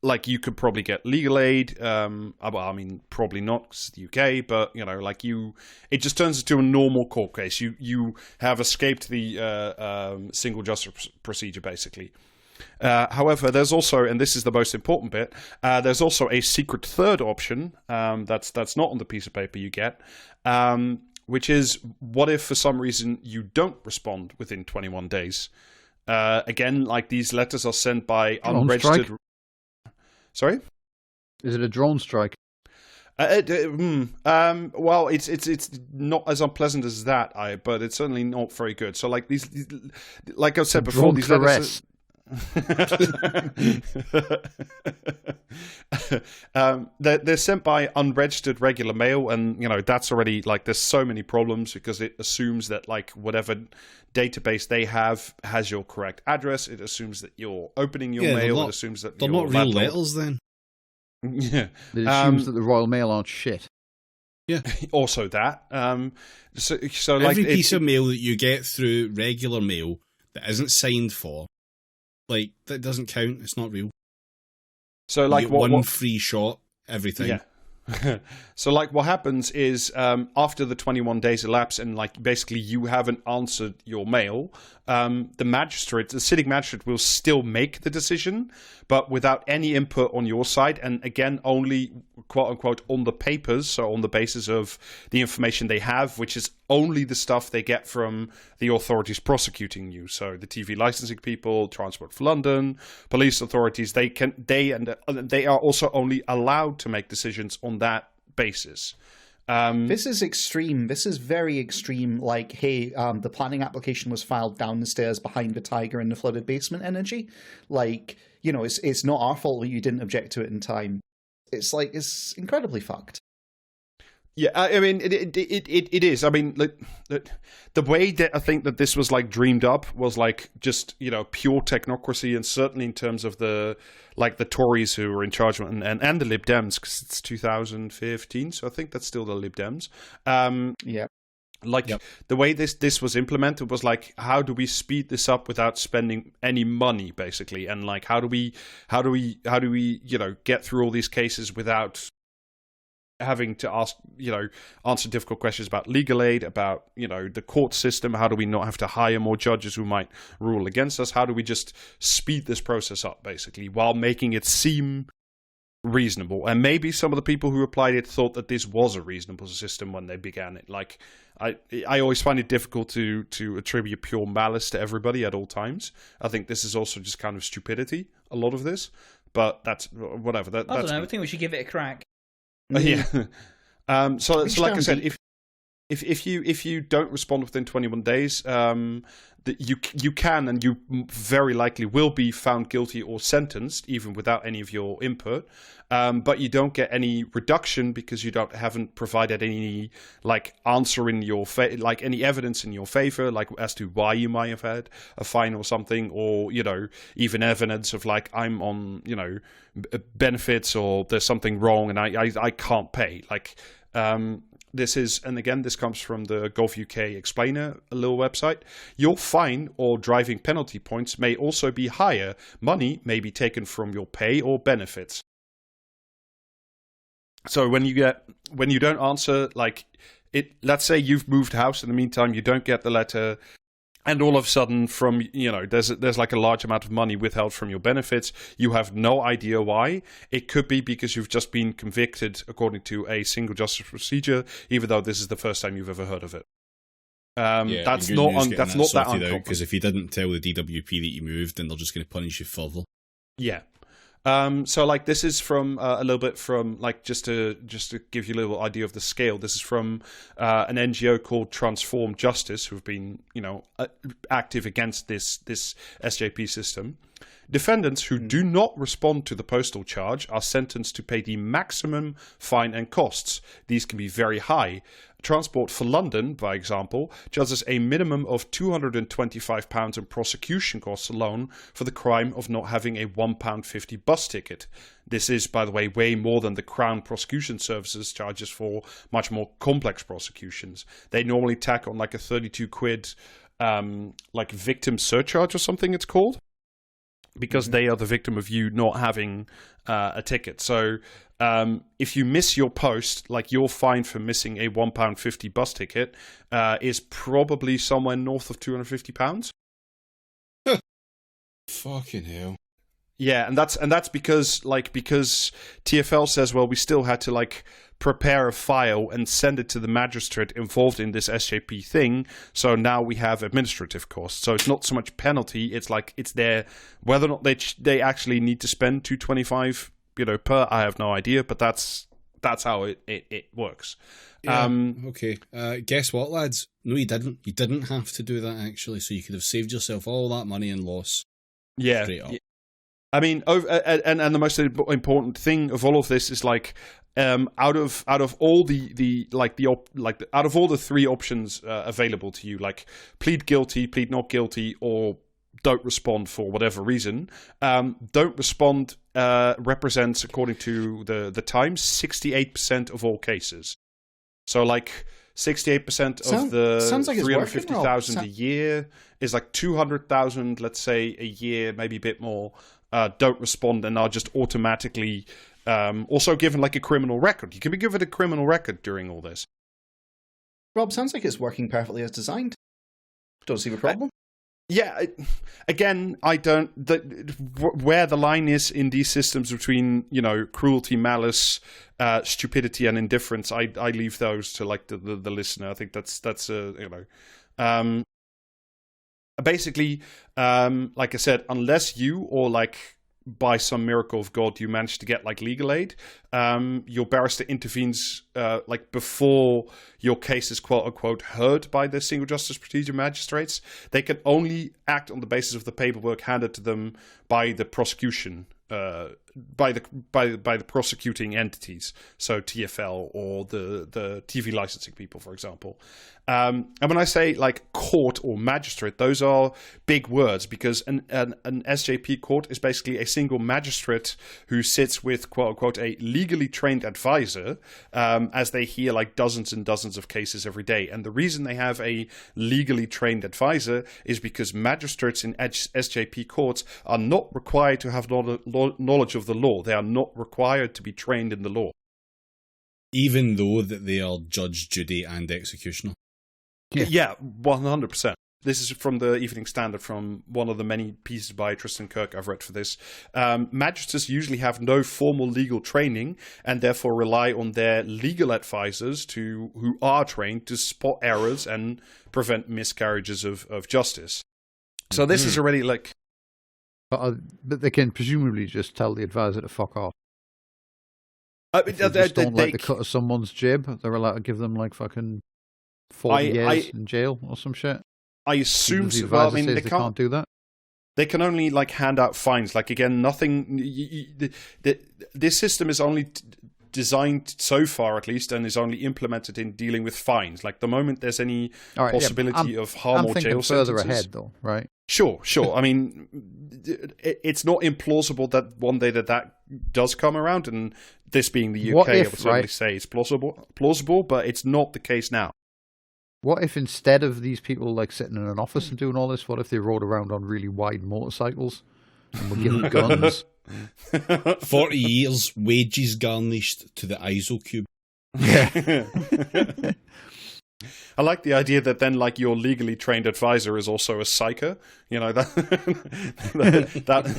like, you could probably get legal aid. I mean, probably not, 'cause it's the UK, but it just turns into a normal court case. You have escaped the single justice procedure, basically. However, there's also, and this is the most important bit, there's also a secret third option that's not on the piece of paper you get, which is, what if for some reason you don't respond within 21 days? Again, like, these letters are sent by unregistered... Sorry? Is it a drone strike? Well, it's not as unpleasant as that, but it's certainly not very good. So, like, these like I said before, these letters... they're sent by unregistered regular mail, and that's already, like, there's so many problems, because it assumes that, like, whatever database they have has your correct address. It assumes that you're opening your mail. It assumes that they're not real letters then. Yeah, it assumes that the Royal Mail aren't shit. Yeah, also that. So like, every piece of mail that you get through regular mail that isn't signed for, like, that doesn't count. It's not real. So, like, one free shot every time. Yeah. So, like, what happens is, after the 21 days elapse, and, like, basically you haven't answered your mail, the sitting magistrate will still make the decision, but without any input on your side, and again, only, quote unquote, on the papers, so on the basis of the information they have, which is only the stuff they get from the authorities prosecuting you. So the TV licensing people, Transport for London, police authorities, they are also only allowed to make decisions on that basis. This is extreme. This is very extreme. Like, hey, the planning application was filed down the stairs behind the tiger and the flooded basement energy. Like, you know, it's not our fault that you didn't object to it in time. It's like, it's incredibly fucked. Yeah, I mean, it is. I mean, like, the way that I think that this was like dreamed up was like just, you know, pure technocracy, and certainly in terms of the Tories who were in charge and the Lib Dems, because it's 2015, so I think that's still the Lib Dems. Yeah. Like the way this was implemented was like, how do we speed this up without spending any money, basically, and like how do we you know, get through all these cases without having to answer difficult questions about legal aid, about, you know, the court system. How do we not have to hire more judges who might rule against us? How do we just speed this process up, basically, while making it seem reasonable? And maybe some of the people who applied it thought that this was a reasonable system when they began it. Like, I always find it difficult to attribute pure malice to everybody at all times. I think this is also just kind of stupidity, a lot of this, but that's whatever. I don't know. I think we should give it a crack. Yeah. So like I said, if you don't respond within 21 days, that you can and you very likely will be found guilty or sentenced even without any of your input. But you don't get any reduction because you haven't provided any like answer in your like any evidence in your favor, like as to why you might have had a fine or something, or, you know, even evidence of like, I'm on, you know, benefits, or there's something wrong and I can't pay. Like, this is, and again, this comes from the Gov UK Explainer, a little website. Your fine or driving penalty points may also be higher. Money may be taken from your pay or benefits. So when you don't answer, like, let's say you've moved house in the meantime, you don't get the letter, and all of a sudden, from, you know, there's like a large amount of money withheld from your benefits. You have no idea why. It could be because you've just been convicted according to a single justice procedure, even though this is the first time you've ever heard of it. That's not that uncommon. Because if you didn't tell the DWP that you moved, then they're just going to punish you further. Yeah. So like this is from a little bit from, like, just to give you a little idea of the scale. This is from an NGO called Transform Justice, who've been, you know, active against this SJP system. Defendants who do not respond to the postal charge are sentenced to pay the maximum fine and costs. These can be very high. Transport for London, by example, judges a minimum of £225 in prosecution costs alone for the crime of not having a £1.50 bus ticket. This is, by the way, way more than the Crown Prosecution Services charges for much more complex prosecutions. They normally tack on like a 32 quid like victim surcharge or something it's called, because they are the victim of you not having a ticket. So if you miss your post, like, your fine for missing a £1.50 bus ticket is probably somewhere north of £250. Fucking hell. Yeah, and that's because TfL says, well, we still had to like prepare a file and send it to the magistrate involved in this SJP thing. So now we have administrative costs. So it's not so much penalty. It's like, it's there. Whether or not they actually need to spend $225, you know, per, I have no idea. But that's how it works. Yeah, okay. Guess what, lads? No, you didn't. You didn't have to do that, actually. So you could have saved yourself all that money and loss. Yeah. Straight up. I mean, and the most important thing of all of this is like, out of all out of all the three options available to you, like plead guilty, plead not guilty, or don't respond for whatever reason. Don't respond represents, according to the Times, 68% of all cases. So like 68% of the 350,000 a year is like 200,000, let's say, a year, maybe a bit more. Don't respond and are just automatically also given like a criminal record. You can be given a criminal record during all this. Rob, sounds like it's working perfectly as designed. Don't see the problem. Yeah, again, I don't. Where the line is in these systems between, you know, cruelty, malice, stupidity, and indifference, I leave those to like the listener. I think that's you know, basically, like I said, unless you or like by some miracle of God you manage to get like legal aid, your barrister intervenes like before your case is quote unquote heard by the single justice procedure magistrates. They can only act on the basis of the paperwork handed to them by the prosecution, by the prosecuting entities, so TFL or the TV licensing people, for example. And when I say like court or magistrate, those are big words, because an SJP court is basically a single magistrate who sits with quote unquote a legally trained advisor, as they hear like dozens and dozens of cases every day. And the reason they have a legally trained advisor is because magistrates in SJP courts are not required to have knowledge of the law. They are not required to be trained in the law, even though that they are judge, jury, and executioner. Yeah, 100%. This is from the Evening Standard, from one of the many pieces by Tristan Kirk I've read for this. Magistrates usually have no formal legal training and therefore rely on their legal advisors who are trained to spot errors and prevent miscarriages of justice. So this is already like... But they can presumably just tell the advisor to fuck off. If they just don't like the cut of someone's jib, they're allowed to give them like fucking 40 years in jail or some shit. I assume so. Well, I mean, they can't do that. They can only like hand out fines. Like again, nothing. This system is only designed so far, at least, and is only implemented in dealing with fines. Like the moment there's any possibility of harm or jail sentences. I'm thinking further ahead, though, right? Sure. I mean, it's not implausible that one day that does come around, and this being the UK, I would certainly say it's plausible, but it's not the case now. What if instead of these people like sitting in an office and doing all this, what if they rode around on really wide motorcycles and were given guns? 40 years, wages garnished to the ISO cube. Yeah. I like the idea that then like your legally trained advisor is also a psyker. You know,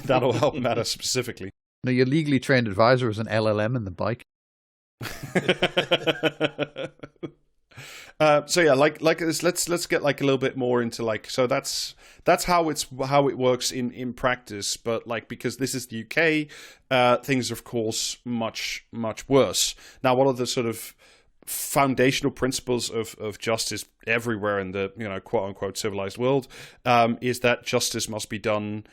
that'll help matter specifically. No, your legally trained advisor is an LLM in the bike. So yeah, like let's get like a little bit more into like, so that's how it works in practice. But like, because this is the UK, things are of course much worse. Now, one of the sort of foundational principles of justice everywhere in the, you know, quote unquote civilized world, is that justice must be done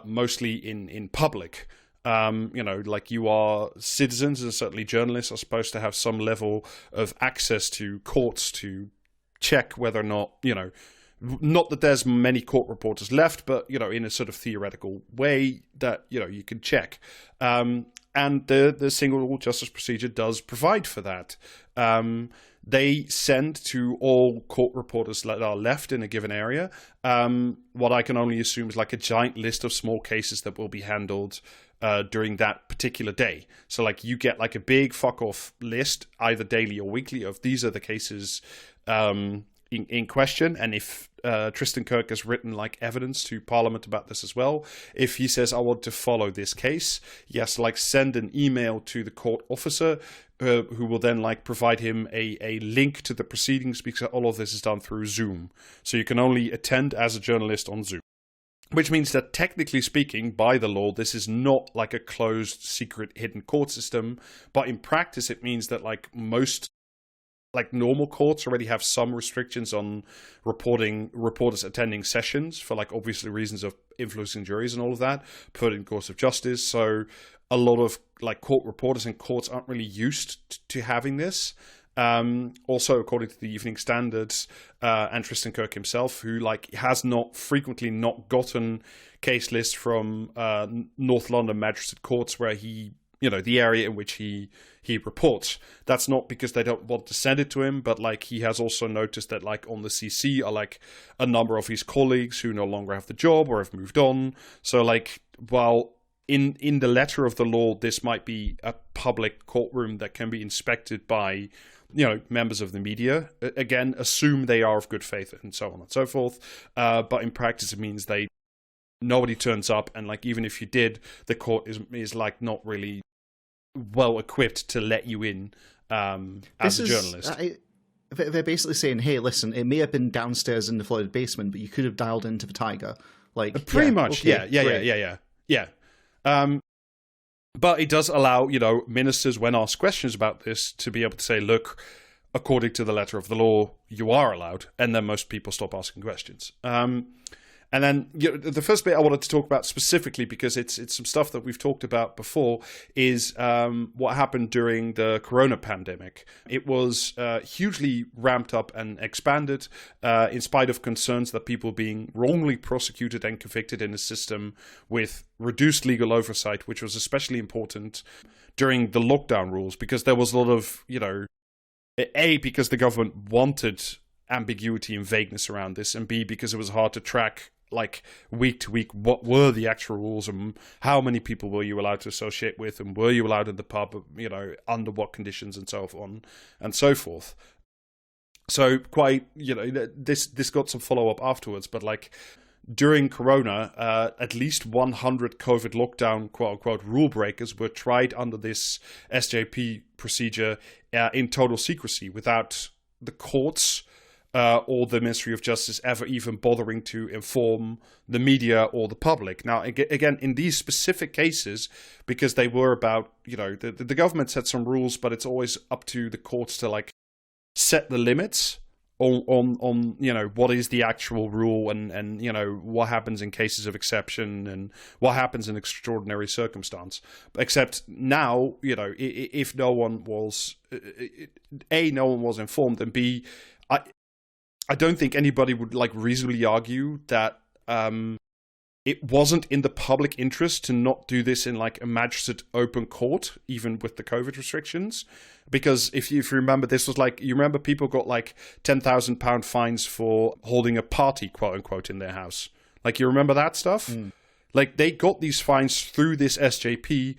mostly in public. You know, like you are citizens and certainly journalists are supposed to have some level of access to courts to check whether or not, you know, not that there's many court reporters left, but, you know, in a sort of theoretical way that, you know, you can check. And the single justice procedure does provide for that. They send to all court reporters that are left in a given area what I can only assume is like a giant list of small cases that will be handled during that particular day. So like you get like a big fuck off list, either daily or weekly, of these are the cases in question. And if Tristan Kirk has written like evidence to Parliament about this as well, if he says, I want to follow this case, he has to like send an email to the court officer who will then like provide him a link to the proceedings, because all of this is done through Zoom. So you can only attend as a journalist on Zoom. Which means that technically speaking, by the law, this is not like a closed, secret, hidden court system. But in practice, it means that like most like normal courts already have some restrictions on reporters attending sessions for like obviously reasons of influencing juries and all of that, put in course of justice. So a lot of like court reporters and courts aren't really used to having this. Also, according to the Evening Standards, and Tristan Kirk himself, who like has not frequently not gotten case lists from North London magistrate courts where he, you know, the area in which he reports. That's not because they don't want to send it to him, but like he has also noticed that like on the CC are like a number of his colleagues who no longer have the job or have moved on. So like, while in the letter of the law, this might be a public courtroom that can be inspected by, members of the media. Again, assume they are of good faith and so on and so forth. But in practice, it means nobody turns up, and like even if you did, the court is like not really well equipped to let you in as a journalist. They're basically saying, "Hey, listen, it may have been downstairs in the flooded basement, but you could have dialed into the Tiger." Like pretty much, okay, yeah. But it does allow, ministers, when asked questions about this, to be able to say, look, according to the letter of the law, you are allowed. And then most people stop asking questions. And then the first bit I wanted to talk about specifically, because it's some stuff that we've talked about before, is what happened during the corona pandemic. It was hugely ramped up and expanded in spite of concerns that people being wrongly prosecuted and convicted in a system with reduced legal oversight, which was especially important during the lockdown rules, because there was a lot of, A, because the government wanted ambiguity and vagueness around this, and B, because it was hard to track like week to week what were the actual rules and how many people were you allowed to associate with, and were you allowed in the pub, under what conditions, and so on and so forth. So quite, this got some follow up afterwards, but like during Corona, at least 100 COVID lockdown quote unquote rule breakers were tried under this SJP procedure in total secrecy, without the courts or the Ministry of Justice ever even bothering to inform the media or the public. Now, again, in these specific cases, because they were about, the government set some rules, but it's always up to the courts to like set the limits on what is the actual rule, and what happens in cases of exception, and what happens in extraordinary circumstance. Except now, if no one was, A, no one was informed, and B, I don't think anybody would like reasonably argue that it wasn't in the public interest to not do this in like a magistrate open court, even with the COVID restrictions. Because if you remember, this was like, you remember people got like £10,000 fines for holding a party, quote unquote, in their house. Like, you remember that stuff? Mm. Like, they got these fines through this SJP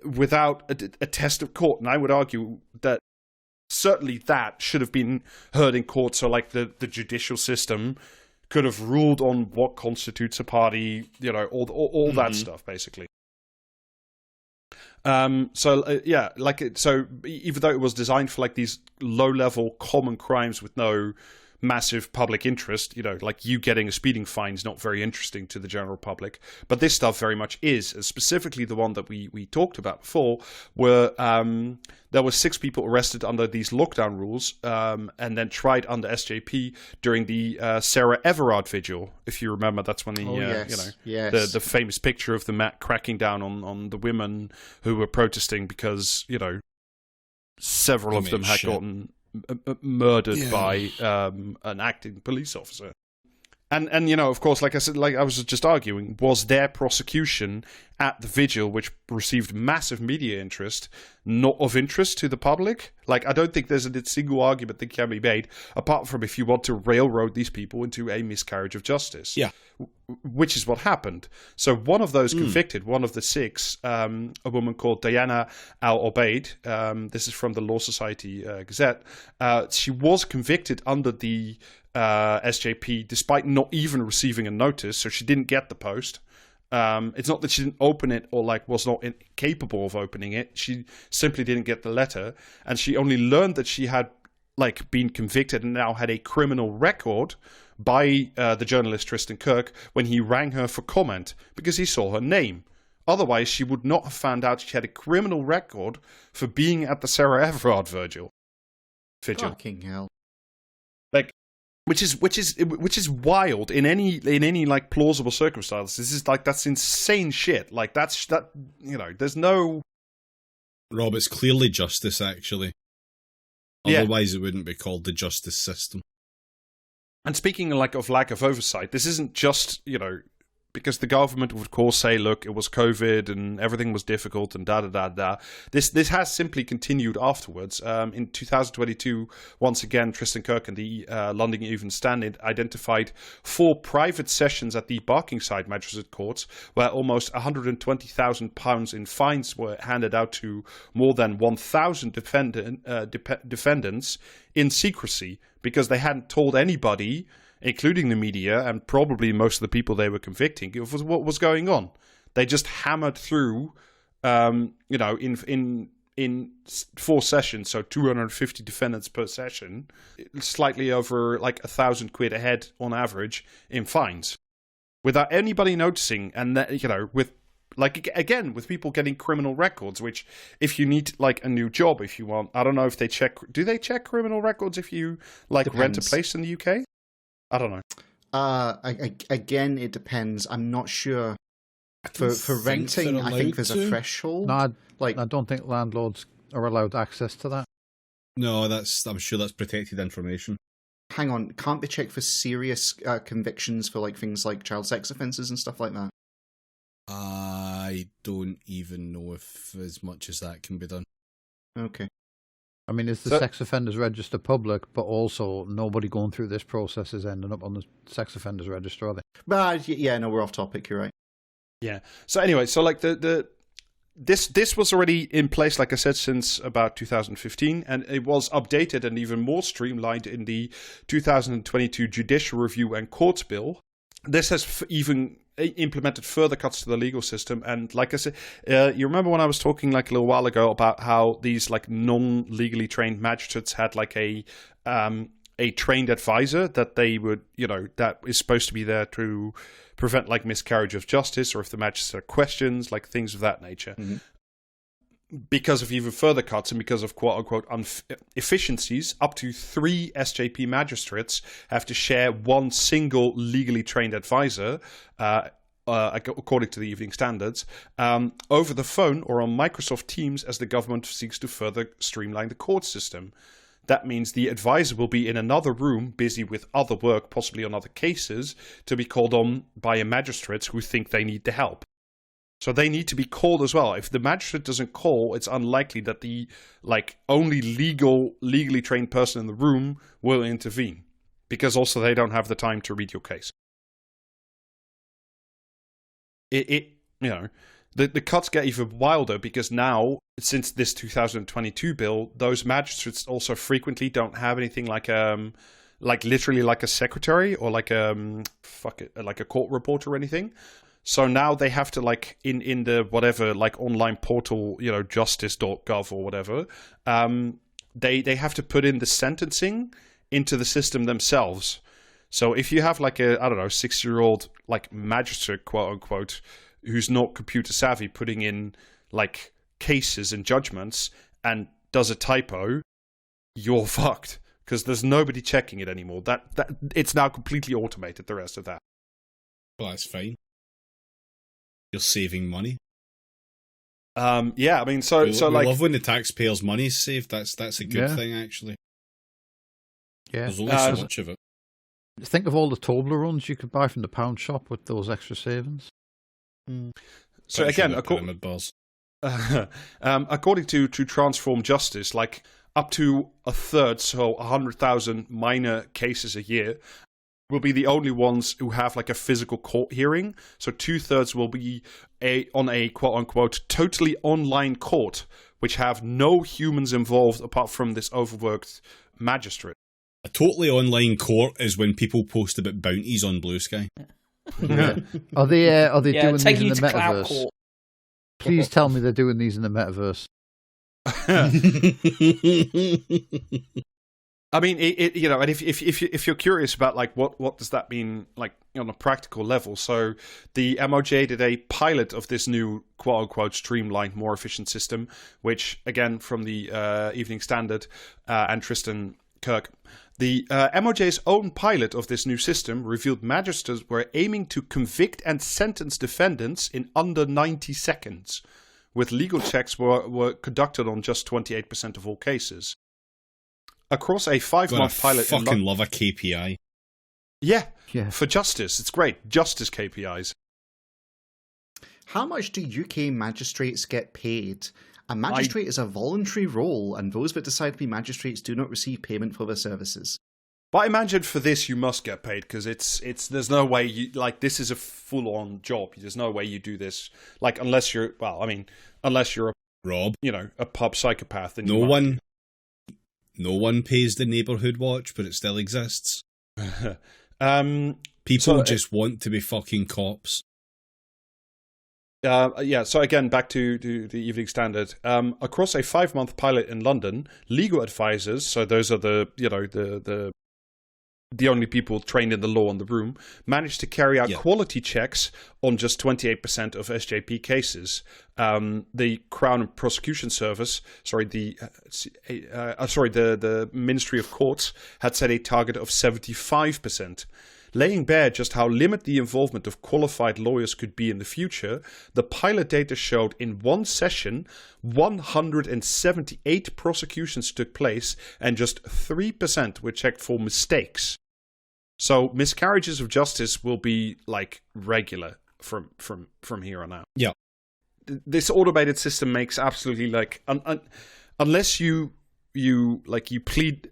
without a test of court. And I would argue that certainly that should have been heard in court, so like the judicial system could have ruled on what constitutes a party, all that stuff, basically. So even though it was designed for like these low-level common crimes with no massive public interest, like you getting a speeding fine is not very interesting to the general public, but this stuff very much is. Specifically the one that we talked about before, where there were 6 people arrested under these lockdown rules, and then tried under SJP during the Sarah Everard vigil. If you remember, that's when the famous picture of the Met cracking down on the women who were protesting because several of them had gotten murdered by an acting police officer. And of course, like I said, like I was just arguing, was their prosecution at the vigil, which received massive media interest, not of interest to the public? Like, I don't think there's a single argument that can be made, apart from if you want to railroad these people into a miscarriage of justice. Yeah. Which is what happened. So one of those convicted, one of the 6, a woman called Diana Al-Obeid, this is from the Law Society Gazette, she was convicted under the SJP despite not even receiving a notice, so she didn't get the post. It's not that she didn't open it or like was not capable of opening it. She simply didn't get the letter, and she only learned that she had like been convicted and now had a criminal record by the journalist Tristan Kirk when he rang her for comment because he saw her name. Otherwise, she would not have found out she had a criminal record for being at the Sarah Everard vigil. Fucking hell! Like, which is wild in any like plausible circumstance. This is like, that's insane shit. Like there's no. Rob, it's clearly justice, actually. Otherwise, it wouldn't be called the justice system. And speaking of lack of oversight, this isn't just because the government would, of course, say, look, it was COVID and everything was difficult and da-da-da-da. This has simply continued afterwards. In 2022, once again, Tristan Kirk and the London Evening Standard identified 4 private sessions at the Barkingside Magistrate Courts where almost £120,000 in fines were handed out to more than 1,000 defendants in secrecy because they hadn't told anybody, including the media and probably most of the people they were convicting, of what was going on. They just hammered through, in 4 sessions, so 250 defendants per session, slightly over like £1,000 a head on average in fines, without anybody noticing, and that, with people getting criminal records, which if you need like a new job, if you want, I don't know if they check. Do they check criminal records if you rent a place in the UK? I don't know. Again, it depends. I'm not sure. For renting, I think there's a threshold. No, I don't think landlords are allowed access to that. No, I'm sure that's protected information. Hang on, can't they check for serious convictions for like things like child sex offences and stuff like that? I don't even know if as much as that can be done. Okay. I mean, is the sex offenders register public, but also nobody going through this process is ending up on the sex offenders register, are they? But yeah, no, we're off topic. You're right. Yeah. So anyway, so like this was already in place, like I said, since about 2015, and it was updated and even more streamlined in the 2022 Judicial Review and Courts Bill. This has even implemented further cuts to the legal system, and like I said, you remember when I was talking like a little while ago about how these like non-legally trained magistrates had like a trained advisor that they would, that is supposed to be there to prevent like miscarriage of justice, or if the magistrate have questions, like things of that nature. Mm-hmm. Because of even further cuts and because of quote-unquote efficiencies, up to 3 SJP magistrates have to share one single legally trained advisor, according to the Evening Standards, over the phone or on Microsoft Teams as the government seeks to further streamline the court system. That means the advisor will be in another room, busy with other work, possibly on other cases, to be called on by a magistrate who think they need the help. So they need to be called as well. If the magistrate doesn't call, it's unlikely that the only legally trained person in the room will intervene, because also they don't have the time to read your case. The cuts get even wilder because now, since this 2022 bill, those magistrates also frequently don't have anything like literally like a secretary or like a court reporter or anything. So now they have to in the whatever online portal, justice.gov or whatever, they have to put in the sentencing into the system themselves. So if you have a 6-year-old magistrate, quote unquote, who's not computer savvy, putting in cases and judgments and does a typo, you're fucked, because there's nobody checking it anymore. That it's now completely automated, the rest of that. Well, that's fine. You're saving money. Yeah, I mean, we love when the taxpayers' money is saved. That's a good thing, actually. Yeah, there's only so much of it. Think of all the Toblerones you could buy from the pound shop with those extra savings. So again, according to Transform Justice, up to a third, so 100,000 minor cases a year, will be the only ones who have a physical court hearing. So 2/3 will be on a quote-unquote totally online court, which have no humans involved apart from this overworked magistrate. A totally online court is when people post about bounties on Blue Sky. Are they doing these in the metaverse? Court. Please tell me they're doing these in the metaverse. I mean, and if you're curious about what does that mean on a practical level, so the MOJ did a pilot of this new quote unquote streamlined, more efficient system, which again from the Evening Standard and Tristan Kirk. The MOJ's own pilot of this new system revealed magistrates were aiming to convict and sentence defendants in under 90 seconds, with legal checks were conducted on just 28% of all cases. Across a 5-month pilot... I fucking love a KPI. Yeah, for justice. It's great. Justice KPIs. How much do UK magistrates get paid? A magistrate is a voluntary role, and those that decide to be magistrates do not receive payment for their services. But I imagine for this you must get paid, because it's there's no way you, like, this is a full-on job. There's no way you do this, like, unless you're a, Rob, a pub psychopath. Then no one pays the neighbourhood watch, but it still exists. People just want to be fucking cops. So again, back to the Evening Standard. Across a 5-month pilot in London, legal advisors, so those are the only people trained in the law in the room, managed to carry out quality checks on just 28% of SJP cases. The Crown Prosecution Service, the Ministry of Courts had set a target of 75%. Laying bare just how limited the involvement of qualified lawyers could be in the future, the pilot data showed in one session, 178 prosecutions took place and just 3% were checked for mistakes. So miscarriages of justice will be like regular from here on out. Yeah. This automated system makes absolutely unless you plead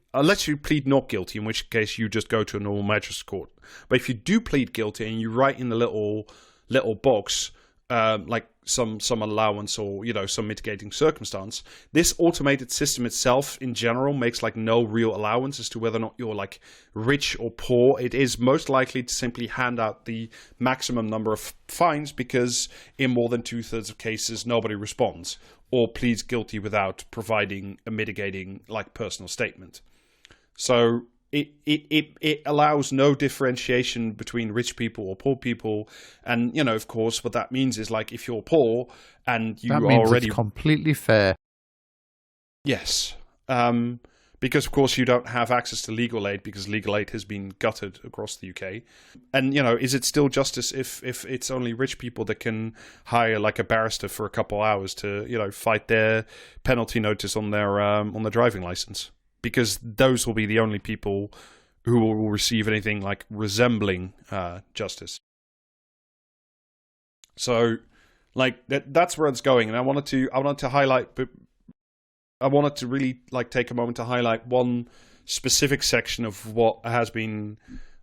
not guilty, in which case you just go to a normal magistrate's court. But if you do plead guilty and you write in the little box some allowance or some mitigating circumstance, this automated system itself in general makes no real allowance as to whether or not you're rich or poor. It is most likely to simply hand out the maximum number of fines, because in more than 2/3 of cases nobody responds or pleads guilty without providing a mitigating personal statement. So it allows no differentiation between rich people or poor people. And, of course, what that means is if you're poor and you that are means already... It's completely fair. Yes. Because, of course, you don't have access to legal aid because legal aid has been gutted across the UK. And, is it still justice if it's only rich people that can hire a barrister for a couple hours to, fight their penalty notice on their driving license? Because those will be the only people who will receive anything resembling justice. So, that's where it's going. And I wanted to highlight, but I wanted to really take a moment to highlight one specific section of what has been,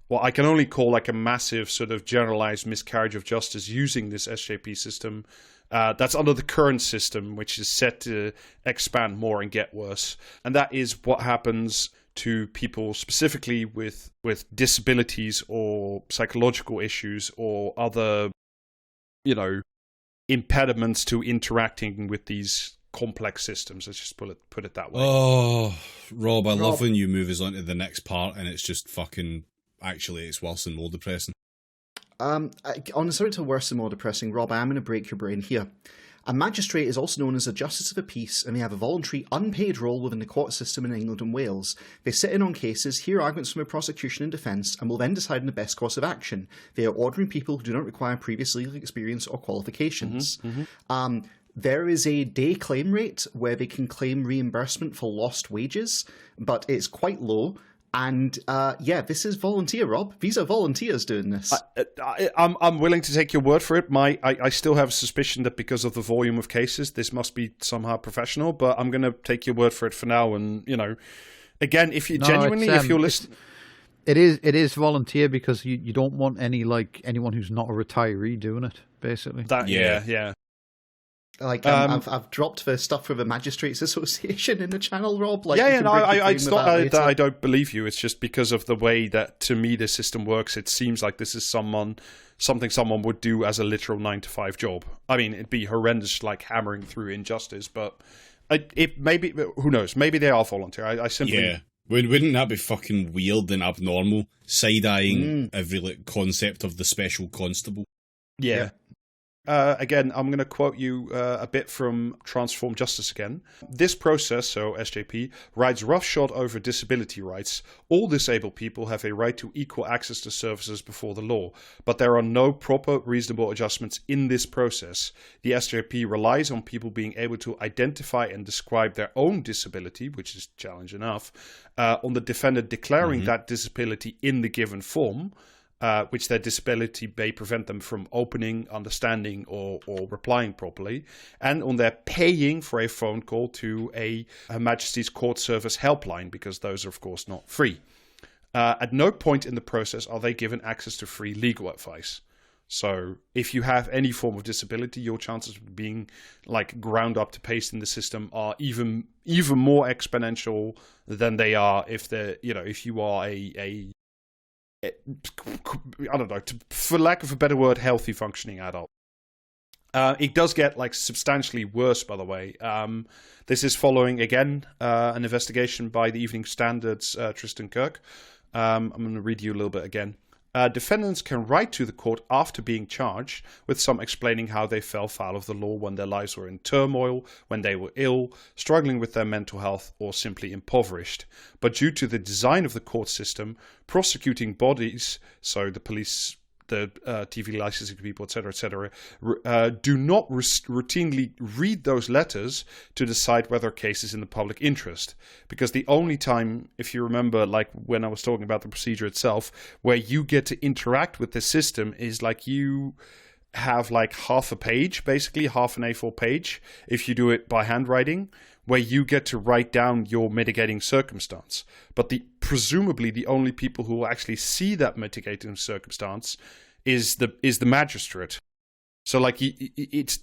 what I can only call a massive sort of generalized miscarriage of justice using this SJP system. That's under the current system, which is set to expand more and get worse. And that is what happens to people specifically with disabilities or psychological issues or other, impediments to interacting with these complex systems. Let's just put it that way. Oh, Rob, I love when you move us on to the next part and it's just fucking... Actually, it's worse and more depressing. On the subject of worse and more depressing, Rob, I am going to break your brain here. A magistrate is also known as a justice of the peace, and they have a voluntary, unpaid role within the court system in England and Wales. They sit in on cases, hear arguments from a prosecution and defence, and will then decide on the best course of action. They are ordinary people who do not require previous legal experience or qualifications. There is a day claim rate where they can claim reimbursement for lost wages, but it's quite low. And this is volunteer, Rob. These are volunteers doing this. I'm willing to take your word for it. I still have a suspicion that because of the volume of cases, this must be somehow professional. But I'm going to take your word for it for now. And again, if you if you're listening, it is volunteer because you don't want anyone who's not a retiree doing it. Basically, yeah. I've dropped the stuff for the Magistrates Association in the channel, Rob. I don't believe you. It's just because of the way that, to me, the system works. It seems like this is something someone would do as a literal 9-to-5 job. I mean, it'd be horrendous, hammering through injustice. But maybe, who knows? Maybe they are volunteer. I simply... Yeah. Wouldn't that be fucking weird and abnormal? Side-eyeing every concept of the special constable. Yeah. Again, I'm going to quote you a bit from Transform Justice again. This process, so SJP, rides roughshod over disability rights. All disabled people have a right to equal access to services before the law, but there are no proper, reasonable adjustments in this process. The SJP relies on people being able to identify and describe their own disability, which is challenge enough, on the defendant declaring that disability in the given form, which their disability may prevent them from opening, understanding, or replying properly, and on their paying for a phone call to a Majesty's Court Service helpline, because those are, of course, not free. At no point in the process are they given access to free legal advice. So if you have any form of disability, your chances of being like ground up to paste in the system are even more exponential than they are if you are a I don't know, for lack of a better word, healthy functioning adult. It does get like substantially worse, by the way. This is following again an investigation by the Evening Standard's Tristan Kirk. I'm going to read you a little bit again. Defendants can write to the court after being charged, with some explaining how they fell foul of the law when their lives were in turmoil, when they were ill, struggling with their mental health, or simply impoverished. But due to the design of the court system, prosecuting bodies, so the police, the TV licensing people, etc., do not routinely read those letters to decide whether a case is in the public interest. Because the only time, if you remember, like when I was talking about the procedure itself, where you get to interact with the system is like you have like half a page, basically half an A4 page, if you do it by handwriting, where you get to write down your mitigating circumstance. But presumably the only people who will actually see that mitigating circumstance is the magistrate. So like it's,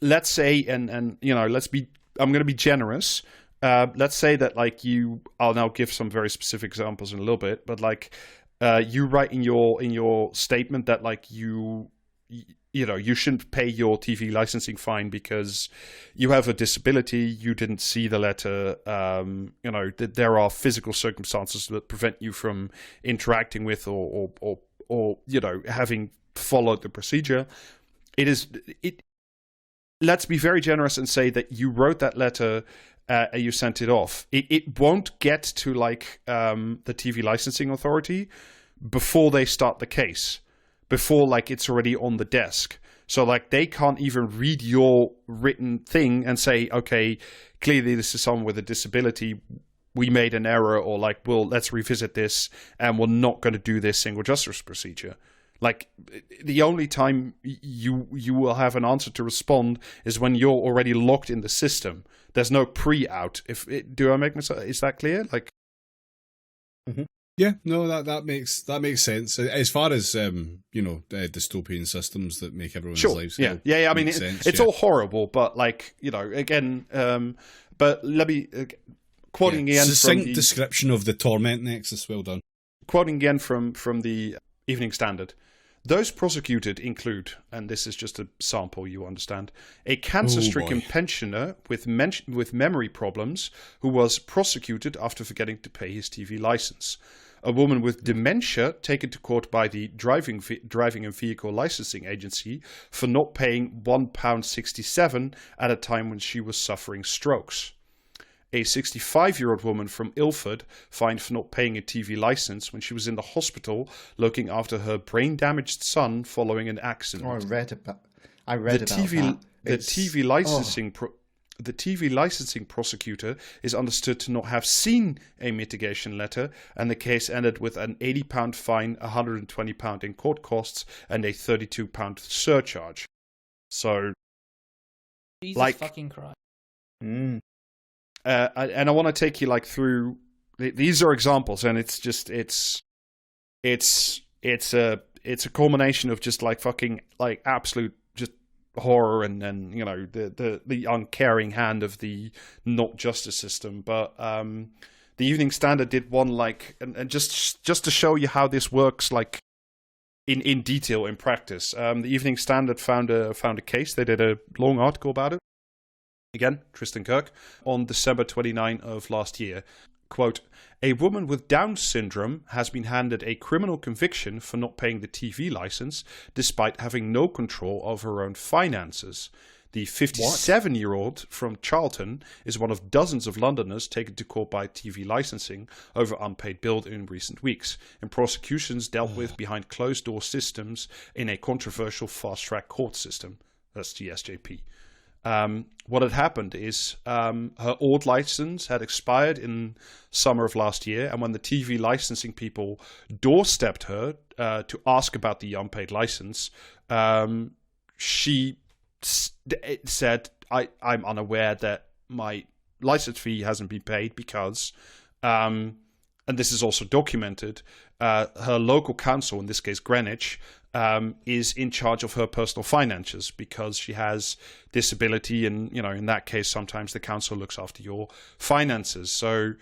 let's say, and I'm going to be generous. Let's say that like I'll now give some very specific examples in a little bit, but like you write in your statement that like you shouldn't pay your TV licensing fine because you have a disability, you didn't see the letter, that there are physical circumstances that prevent you from interacting with or having followed the procedure. Let's be very generous and say that you wrote that letter, you sent it off. It won't get to like the TV licensing authority before they start the case, before like it's already on the desk. So like they can't even read your written thing and say, okay, clearly this is someone with a disability. We made an error, or like, well, let's revisit this, and we're not going to do this single justice procedure. Like the only time you will have an answer to respond is when you're already locked in the system. There's no pre-out. Do I make myself? Is that clear? Like, mm-hmm. Yeah, no, that makes sense. As far as dystopian systems that make everyone's lives I mean, it's all horrible, but like again, but let me quoting again succinct from the description of the torment nexus. Well done. Quoting again from the Evening Standard. Those prosecuted include, and this is just a sample, you understand, a cancer-stricken pensioner with memory problems who was prosecuted after forgetting to pay his TV license. A woman with dementia taken to court by the driving and vehicle licensing agency for not paying £1.67 at a time when she was suffering strokes. A 65-year-old woman from Ilford fined for not paying a TV license when she was in the hospital looking after her brain-damaged son following an accident. Oh, I read about that. The TV licensing prosecutor is understood to not have seen a mitigation letter, and the case ended with an £80 fine, £120 in court costs, and a £32 surcharge. So, Jesus fucking Christ. Mm. And I want to take you like through. These are examples, and it's a culmination of just like fucking like absolute just horror and the uncaring hand of the not justice system. But the Evening Standard did one like and just to show you how this works like in detail in practice. The Evening Standard found a case. They did a long article about it. Again, Tristan Kirk, on December 29 of last year. Quote, a woman with Down syndrome has been handed a criminal conviction for not paying the TV license despite having no control over her own finances. The 57-year-old from Charlton is one of dozens of Londoners taken to court by TV licensing over unpaid bill in recent weeks, in prosecutions dealt with behind closed-door systems in a controversial fast-track court system. That's the SJP. what had happened is her old license had expired in summer of last year, and when the TV licensing people doorstepped her to ask about the unpaid license, she said, I'm unaware that my license fee hasn't been paid because, and this is also documented, her local council, in this case Greenwich, is in charge of her personal finances because she has disability, and in that case sometimes the council looks after your finances. So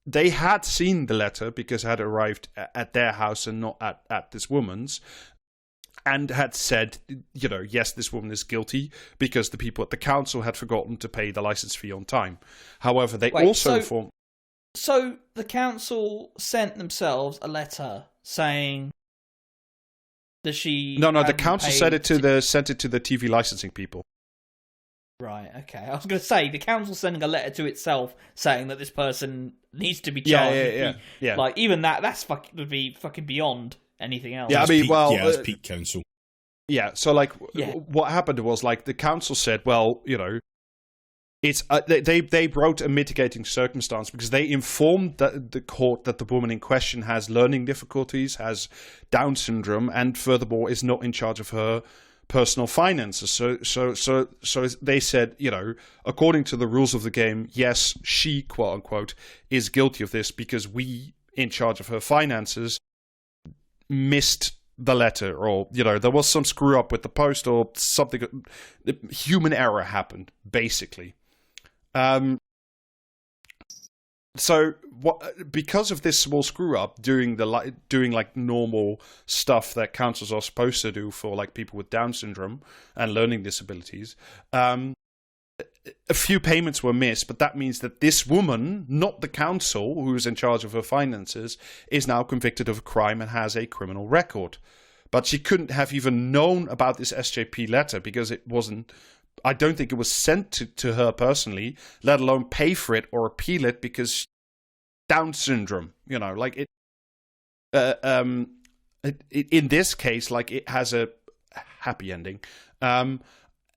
they had seen the letter because it had arrived at their house and not at this woman's, and had said, yes, this woman is guilty because the people at the council had forgotten to pay the license fee on time. However, they also informed... So the council sent themselves a letter saying that she... No, the council sent it to the TV licensing people. Right, okay. I was going to say, the council sending a letter to itself saying that this person needs to be charged. Yeah. Like, even would be fucking beyond anything else. Yeah, it's peak council. Yeah, so what happened was the council said, it's they wrote a mitigating circumstance because they informed the court that the woman in question has learning difficulties, has Down syndrome, and furthermore is not in charge of her personal finances. So they said, according to the rules of the game, yes, she, quote unquote, is guilty of this because we, in charge of her finances, missed the letter, or there was some screw up with the post or something. Human error happened, basically. So because of this small screw up, doing normal stuff that councils are supposed to do for people with Down syndrome and learning disabilities, a few payments were missed, but that means that this woman, not the council, who is in charge of her finances, is now convicted of a crime and has a criminal record. But she couldn't have even known about this SJP letter because it wasn't... I don't think it was sent to her personally, let alone pay for it or appeal it because Down syndrome, in this case, it has a happy ending.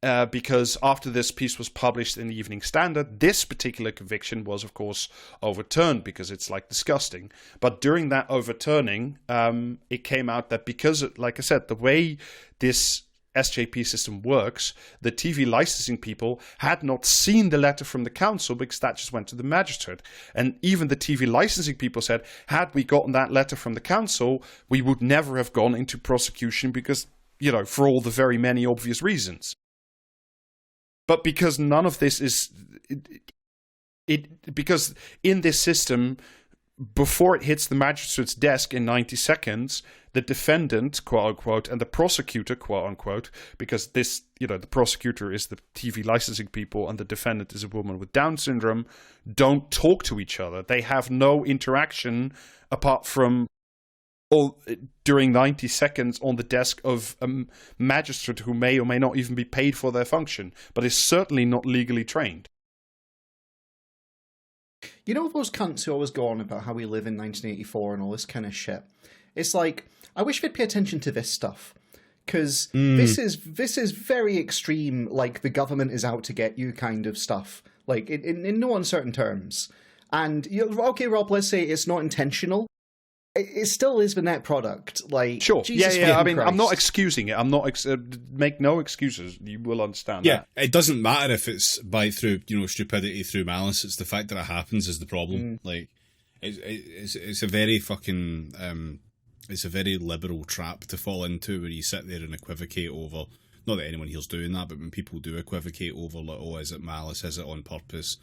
Because after this piece was published in the Evening Standard, this particular conviction was, of course, overturned because it's disgusting. But during that overturning, it came out that because, like I said, the way this SJP system works, the TV licensing people had not seen the letter from the council because that just went to the magistrate. And even the TV licensing people said, had we gotten that letter from the council, we would never have gone into prosecution because, for all the very many obvious reasons. But because none of this is... because in this system, before it hits the magistrate's desk in 90 seconds, the defendant, quote-unquote, and the prosecutor, quote-unquote, because this, the prosecutor is the TV licensing people and the defendant is a woman with Down syndrome, don't talk to each other. They have no interaction apart from during 90 seconds on the desk of a magistrate who may or may not even be paid for their function, but is certainly not legally trained. Those cunts who always go on about how we live in 1984 and all this kind of shit? It's I wish they'd pay attention to this stuff. Because this is very extreme, the government is out to get you kind of stuff. In no uncertain terms. And, okay, Rob, let's say it's not intentional. It still is the net product. Sure. Jesus I mean, Christ. I'm not excusing it. I'm not make no excuses. You will understand. Yeah, it doesn't matter if it's through stupidity, through malice. It's the fact that it happens is the problem. It's a very fucking it's a very liberal trap to fall into where you sit there and equivocate over. Not that anyone here's doing that, but when people do equivocate over is it malice? Is it on purpose?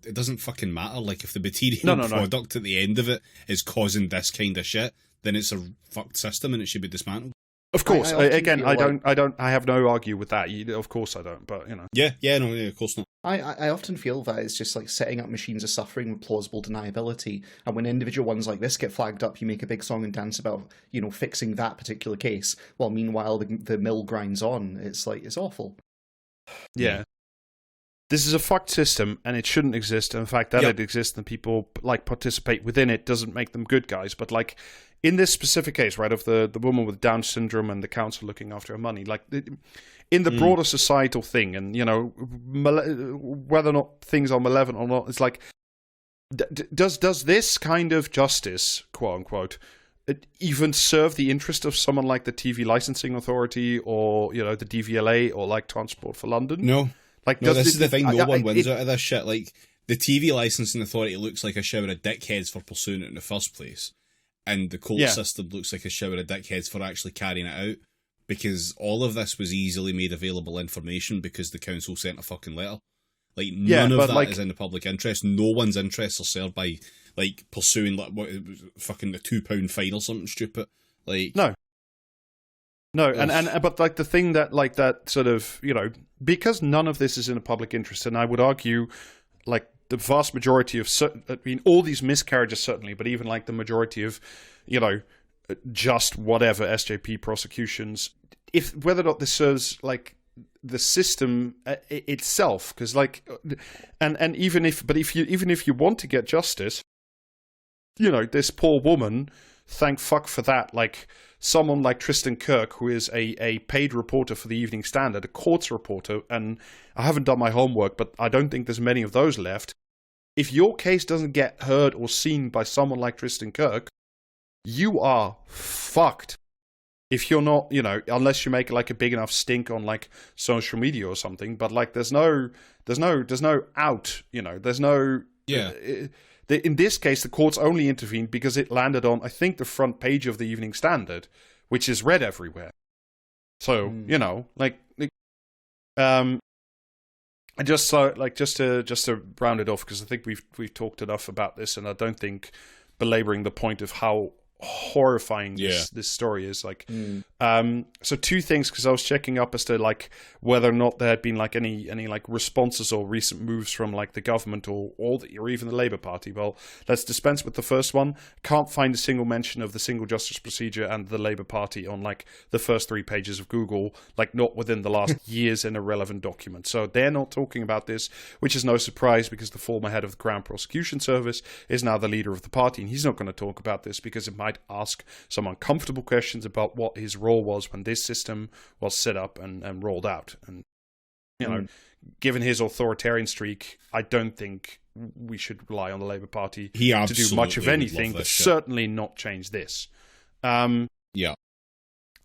It doesn't fucking matter. If the material product at the end of it is causing this kind of shit, then it's a fucked system and it should be dismantled. Of course. I have no argue with that. Of course I don't, but Yeah, of course not. I often feel that it's just setting up machines of suffering with plausible deniability, and when individual ones like this get flagged up, you make a big song and dance about, fixing that particular case, while meanwhile the mill grinds on. It's it's awful. Yeah. This is a fucked system, and it shouldn't exist. In fact, that it exists and people participate within it doesn't make them good guys. But in this specific case, right, of the woman with Down syndrome and the council looking after her money, in the broader societal thing, and whether or not things are malevolent or not, it's like, does this kind of justice, quote unquote, even serve the interest of someone like the TV Licensing Authority or the DVLA or like Transport for London? No. Like, no, this is the thing. No one wins out of this shit. Like, the TV Licensing Authority looks like a shower of dickheads for pursuing it in the first place, and the court system looks like a shower of dickheads for actually carrying it out. Because all of this was easily made available information because the council sent a fucking letter. Like, none of that is in the public interest. No one's interests are served by, like, pursuing, like, fucking the £2 fine or something stupid. Like, no, but like the thing that, like, that sort of, because none of this is in the public interest, and I would argue, like, the vast majority of all these miscarriages certainly, but even like the majority of, just whatever SJP prosecutions, if whether or not this serves like the system itself, because like, and even if you want to get justice, this poor woman, thank fuck for that. Like, someone like Tristan Kirk, who is a paid reporter for the Evening Standard, a courts reporter, and I haven't done my homework, but I don't think there's many of those left. If your case doesn't get heard or seen by someone like Tristan Kirk, you are fucked. If you're not, unless you make like a big enough stink on like social media or something, but like there's no out, there's no. In this case, the courts only intervened because it landed on, I think, the front page of the Evening Standard, which is read everywhere. So just to round it off, because I think we've talked enough about this, and I don't think belaboring the point of how horrifying this story is. Like, so two things, because I was checking up as to like whether or not there had been like any like responses or recent moves from like the government or even the Labour Party. Well, let's dispense with the first one. Can't find a single mention of the single justice procedure and the Labour Party on like the first 3 pages of Google, like not within the last years in a relevant document. So they're not talking about this, which is no surprise because the former head of the Crown Prosecution Service is now the leader of the party, and he's not going to talk about this because it might ask some uncomfortable questions about what his role was when this system was set up and rolled out. And given his authoritarian streak, I don't think we should rely on the Labour Party to do much of anything, but certainly not change this. And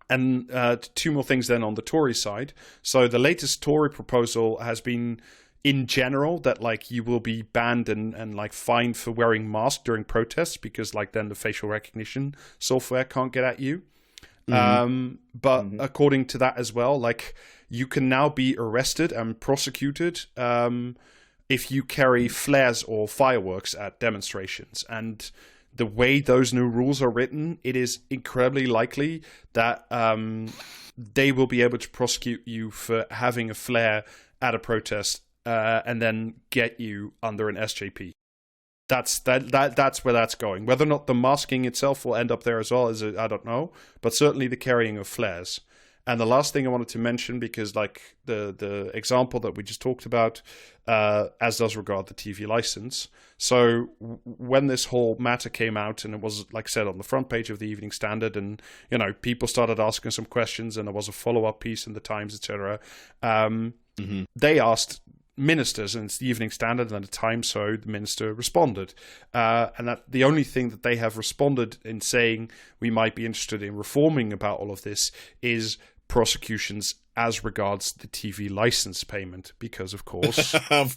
2 more things then on the Tory side. So the latest Tory proposal has been, in general, that like you will be banned and like fined for wearing masks during protests, because like then the facial recognition software can't get at you. But according to that as well, like you can now be arrested and prosecuted if you carry flares or fireworks at demonstrations. And the way those new rules are written, it is incredibly likely that they will be able to prosecute you for having a flare at a protest and then get you under an SJP. That's where that's going. Whether or not the masking itself will end up there as well, I don't know, but certainly the carrying of flares. And the last thing I wanted to mention, because like the example that we just talked about, as does regard the TV license. So when this whole matter came out, and it was, like I said, on the front page of the Evening Standard, and people started asking some questions, and there was a follow-up piece in the Times, etc. They asked ministers, and it's the Evening Standard and the Times, so the minister responded. And that the only thing that they have responded in saying we might be interested in reforming about all of this is prosecutions as regards the TV license payment, because of course there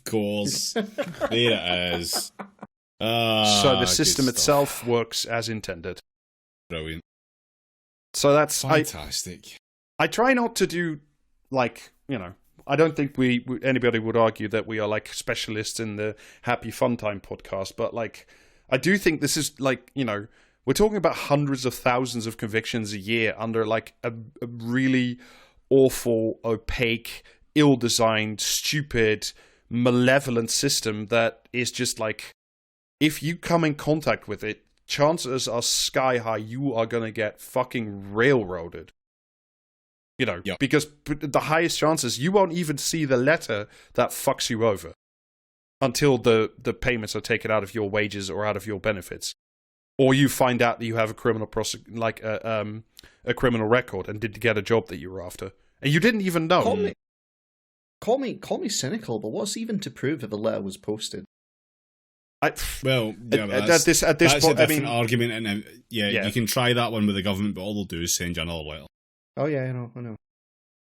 it is. So the system itself works as intended. Brilliant. So that's fantastic. I try not to do like, I don't think anybody would argue that we are like specialists in the Happy Fun Time podcast, but like I do think this is like, we're talking about hundreds of thousands of convictions a year under like a really awful, opaque, ill-designed, stupid, malevolent system that is just like, if you come in contact with it, chances are sky high you are going to get fucking railroaded. Because the highest chances you won't even see the letter that fucks you over until the payments are taken out of your wages or out of your benefits, or you find out that you have a criminal a criminal record and didn't get a job that you were after, And you didn't even know. Call me cynical, but what's even to prove that the letter was posted? Well, yeah, at this that's point, a different argument, and you can try that one with the government, but all they'll do is send you another letter. Oh yeah, I know.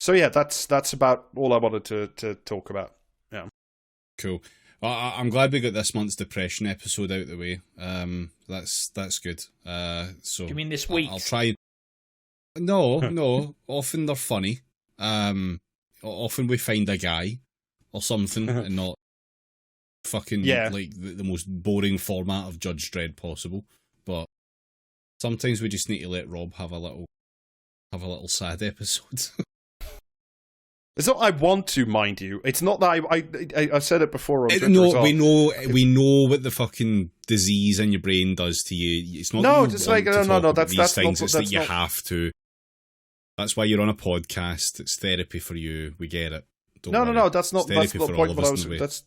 So yeah, that's about all I wanted to talk about. Yeah, cool. I'm glad we got this month's depression episode out of the way. That's good. So you mean this week? I'll try. No. Often they're funny. Often we find a guy or something, and not fucking like the most boring format of Judge Dredd possible. But sometimes we just need to let Rob have a little sad episode. It's not I want to, mind you. It's not that I said it before on Twitter as well. we know what the fucking disease in your brain does to you. It's not. No, it's like no. That's things. not. It's that you have to. That's why you're on a podcast. It's therapy for you. We get it. No. That's not the point. That's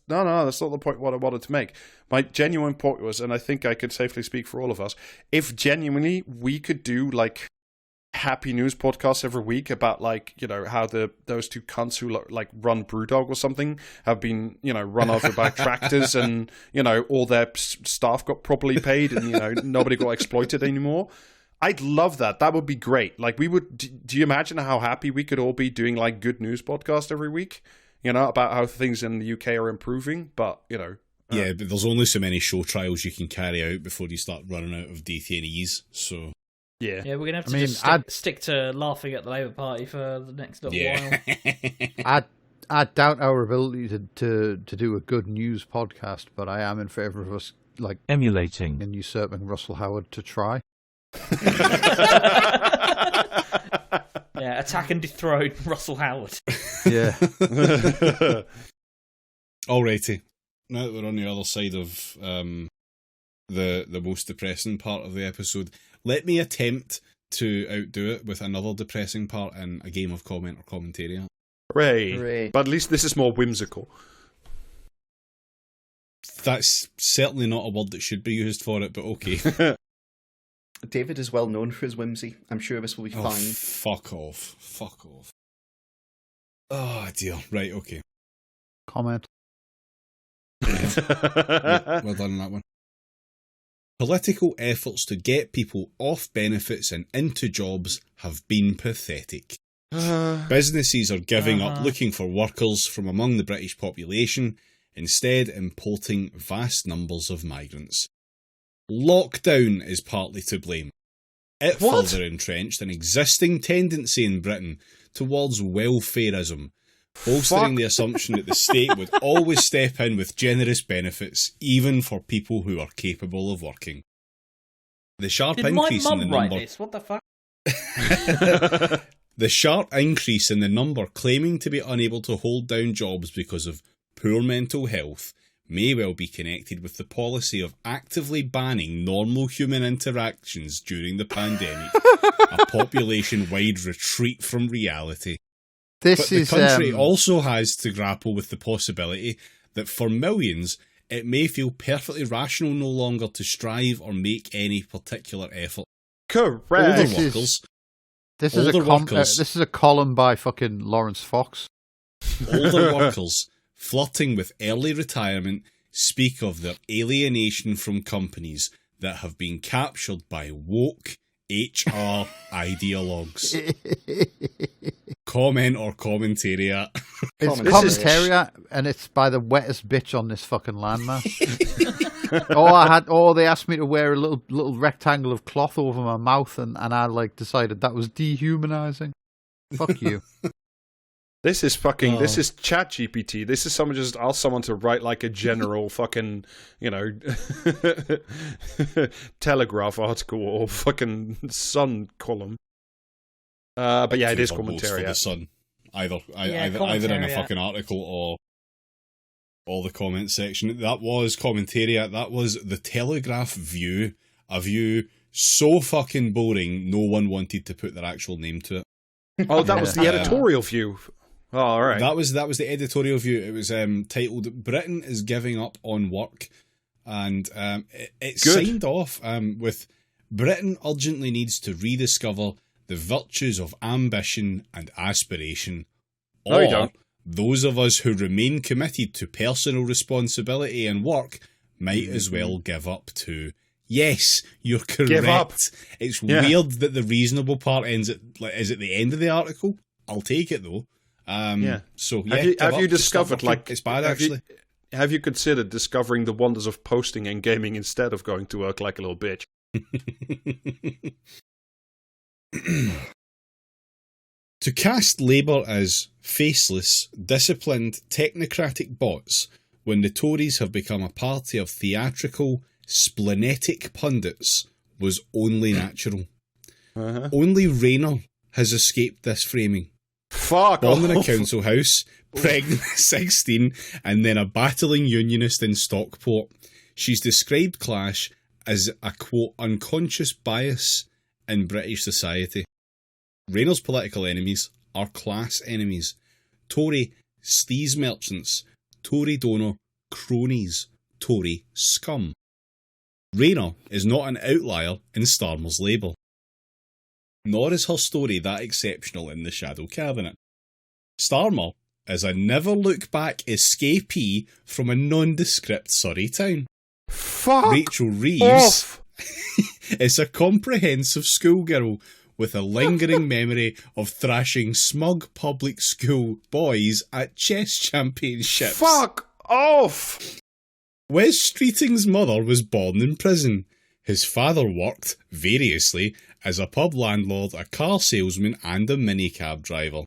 not the point. What I wanted to make. My genuine point was, and I think I could safely speak for all of us, if genuinely we could do like happy news podcasts every week about like how those two cunts who like run Brewdog or something have been run over by tractors and all their staff got properly paid and nobody got exploited anymore. I'd love that. That would be great. Like we would. Do you imagine how happy we could all be doing like good news podcast every week? About how things in the UK are improving. But yeah, but there's only so many show trials you can carry out before you start running out of detainees. So yeah, we're gonna have to stick to laughing at the Labour Party for the next little while. I doubt our ability to do a good news podcast, but I am in favour of us like emulating and usurping Russell Howard to try. Yeah, attack and dethrone Russell Howard. Yeah. Alrighty. Now that we're on the other side of the most depressing part of the episode, let me attempt to outdo it with another depressing part in a game of comment or commentary. Hooray. But at least this is more whimsical. That's certainly not a word that should be used for it, but okay. David is well known for his whimsy. I'm sure this will be fine. Fuck off. Oh dear. Right, okay. Comment. Yeah, well done on that one. Political efforts to get people off benefits and into jobs have been pathetic. Businesses are giving up looking for workers from among the British population, instead importing vast numbers of migrants. Lockdown is partly to blame. It further entrenched an existing tendency in Britain towards welfareism, bolstering the assumption that the state would always step in with generous benefits, even for people who are capable of working. The sharp increase in the number. What the fuck? The sharp increase in the number claiming to be unable to hold down jobs because of poor mental health may well be connected with the policy of actively banning normal human interactions during the pandemic, a population-wide retreat from reality. But the country also has to grapple with the possibility that for millions, it may feel perfectly rational no longer to strive or make any particular effort. Correct. This is a column by fucking Lawrence Fox. Older workers flirting with early retirement speak of their alienation from companies that have been captured by woke HR ideologues. Comment or commentariat. It's commentariat, and it's by the wettest bitch on this fucking landmass. They asked me to wear a little rectangle of cloth over my mouth, and I like decided that was dehumanizing. Fuck you. This is fucking. This is Chat GPT. This is someone just asked someone to write like a general fucking, Telegraph article or fucking Sun column. But yeah, it is commentary. The Sun, either in a fucking article or the comment section. That was commentariat. That was the Telegraph view. A view so fucking boring, no one wanted to put their actual name to it. Oh, that was the editorial view. Oh, all right. That was the editorial view. It was titled "Britain is giving up on work," and it signed off with "Britain urgently needs to rediscover the virtues of ambition and aspiration. No, or you don't. those of us who remain committed to personal responsibility and work might as well give up too. Yes, you're correct. Give up. It's weird that the reasonable part is at the end of the article. I'll take it though. So yeah, have you discovered it's bad actually? Have you considered discovering the wonders of posting and gaming instead of going to work like a little bitch? To cast Labour as faceless, disciplined, technocratic bots when the Tories have become a party of theatrical, splenetic pundits was only natural. Only Rayner has escaped this framing. Fuck Born in a off. council house, pregnant at 16, and then a battling unionist in Stockport, she's described Clash as a, quote, unconscious bias in British society. Rayner's political enemies are class enemies. Tory sleaze merchants, Tory donor cronies, Tory scum. Rayner is not an outlier in Starmer's Labour. Nor is her story that exceptional in the Shadow Cabinet. Starmer is a never-look-back escapee from a nondescript Surrey town. Fuck Rachel Reeves off. is a comprehensive schoolgirl with a lingering memory of thrashing smug public school boys at chess championships. Fuck off. Wes Streeting's mother was born in prison. His father worked, variously, as a pub landlord, a car salesman and a minicab driver.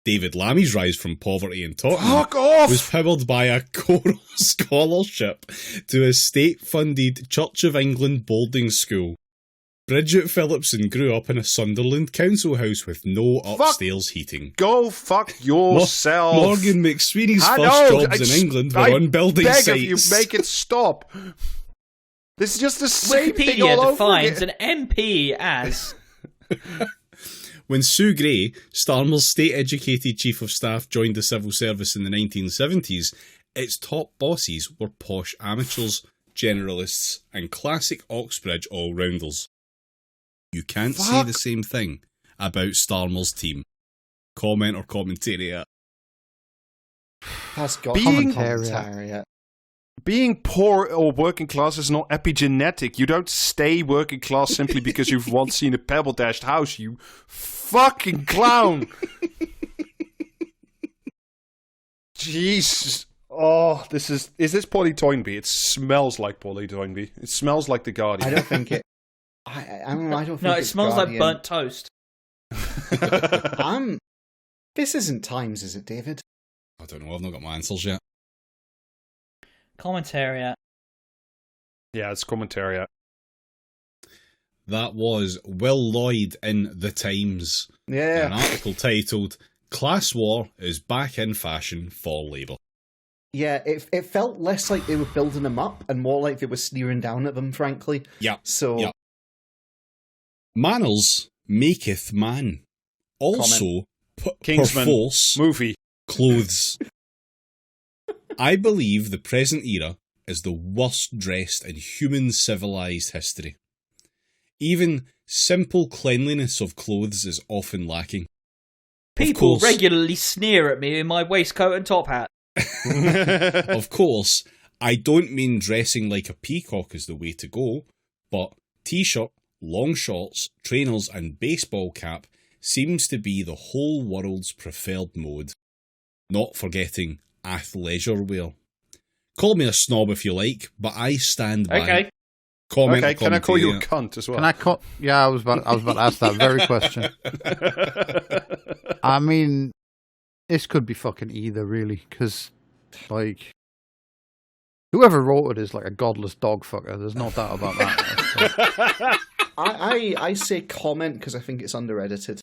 David Lammy's rise from poverty in Tottenham Fuck off. was powered by a choral scholarship to a state-funded Church of England boarding school. Bridget Phillipson grew up in a Sunderland council house with no upstairs heating. Go fuck yourself. Morgan McSweeney's I first know, jobs in England were I on building beg sites. of you, make it stop. This is just the same thing Wikipedia all defines over an MP as... When Sue Gray, Starmer's state-educated chief of staff, joined the civil service in the 1970s, its top bosses were posh amateurs, generalists, and classic Oxbridge all-rounders. You can't say the same thing about Starmer's team. Comment or commentary. Has got Being- commentary. Being poor or working class is not epigenetic. You don't stay working class simply because you've once seen a pebble-dashed house, you fucking clown. Jesus. Oh, is this Polly Toynbee? It smells like Polly Toynbee. It smells like The Guardian. I don't think it. I don't know. I don't think No, it it's smells Guardian. like burnt toast. This isn't Times, is it, David? I don't know, I've not got my answers yet. Commentariat. Yeah, it's commentariat. That was Will Lloyd in The Times. Yeah. An article titled, Class War is Back in Fashion for Labour. Yeah, it felt less like they were building them up and more like they were sneering down at them, frankly. Yeah. So, Yeah. Manners maketh man. Also, Kingsman perforce movie. clothes. I believe the present era is the worst dressed in human civilised history. Even simple cleanliness of clothes is often lacking. People course. regularly sneer at me in my waistcoat and top hat. Of course, I don't mean dressing like a peacock is the way to go, but t-shirt, long shorts, trainers and baseball cap seems to be the whole world's preferred mode. Not forgetting athleisure wear. Call me a snob if you like, but I stand by. Okay. Comment. Okay, can I call you a commentary. cunt as well? Can I Yeah, I was about to ask that very question. I mean, this could be fucking either, really, because, like, whoever wrote it is like a godless dog fucker. There's no doubt about that. I say comment because I think it's under-edited.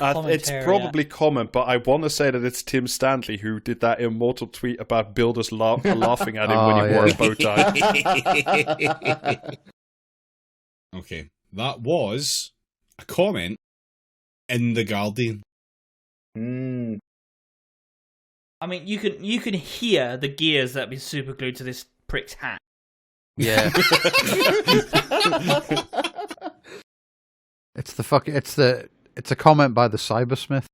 It's probably comment, but I want to say that it's Tim Stanley who did that immortal tweet about builders laughing at him when he wore a bow tie. Okay, that was a comment in The Guardian. Mm. I mean, you can hear the gears that have been superglued to this prick's hat. Yeah. It's a comment by the Cybersmith.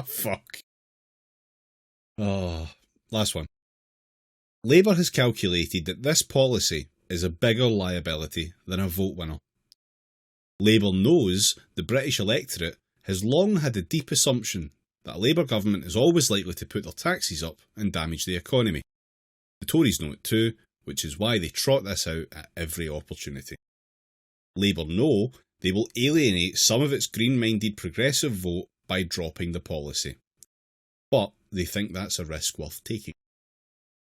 Fuck. Oh, last one. Labour has calculated that this policy is a bigger liability than a vote winner. Labour knows the British electorate has long had a deep assumption that a Labour government is always likely to put their taxes up and damage the economy. The Tories know it too, which is why they trot this out at every opportunity. Labour know they will alienate some of its green-minded progressive vote by dropping the policy. But they think that's a risk worth taking.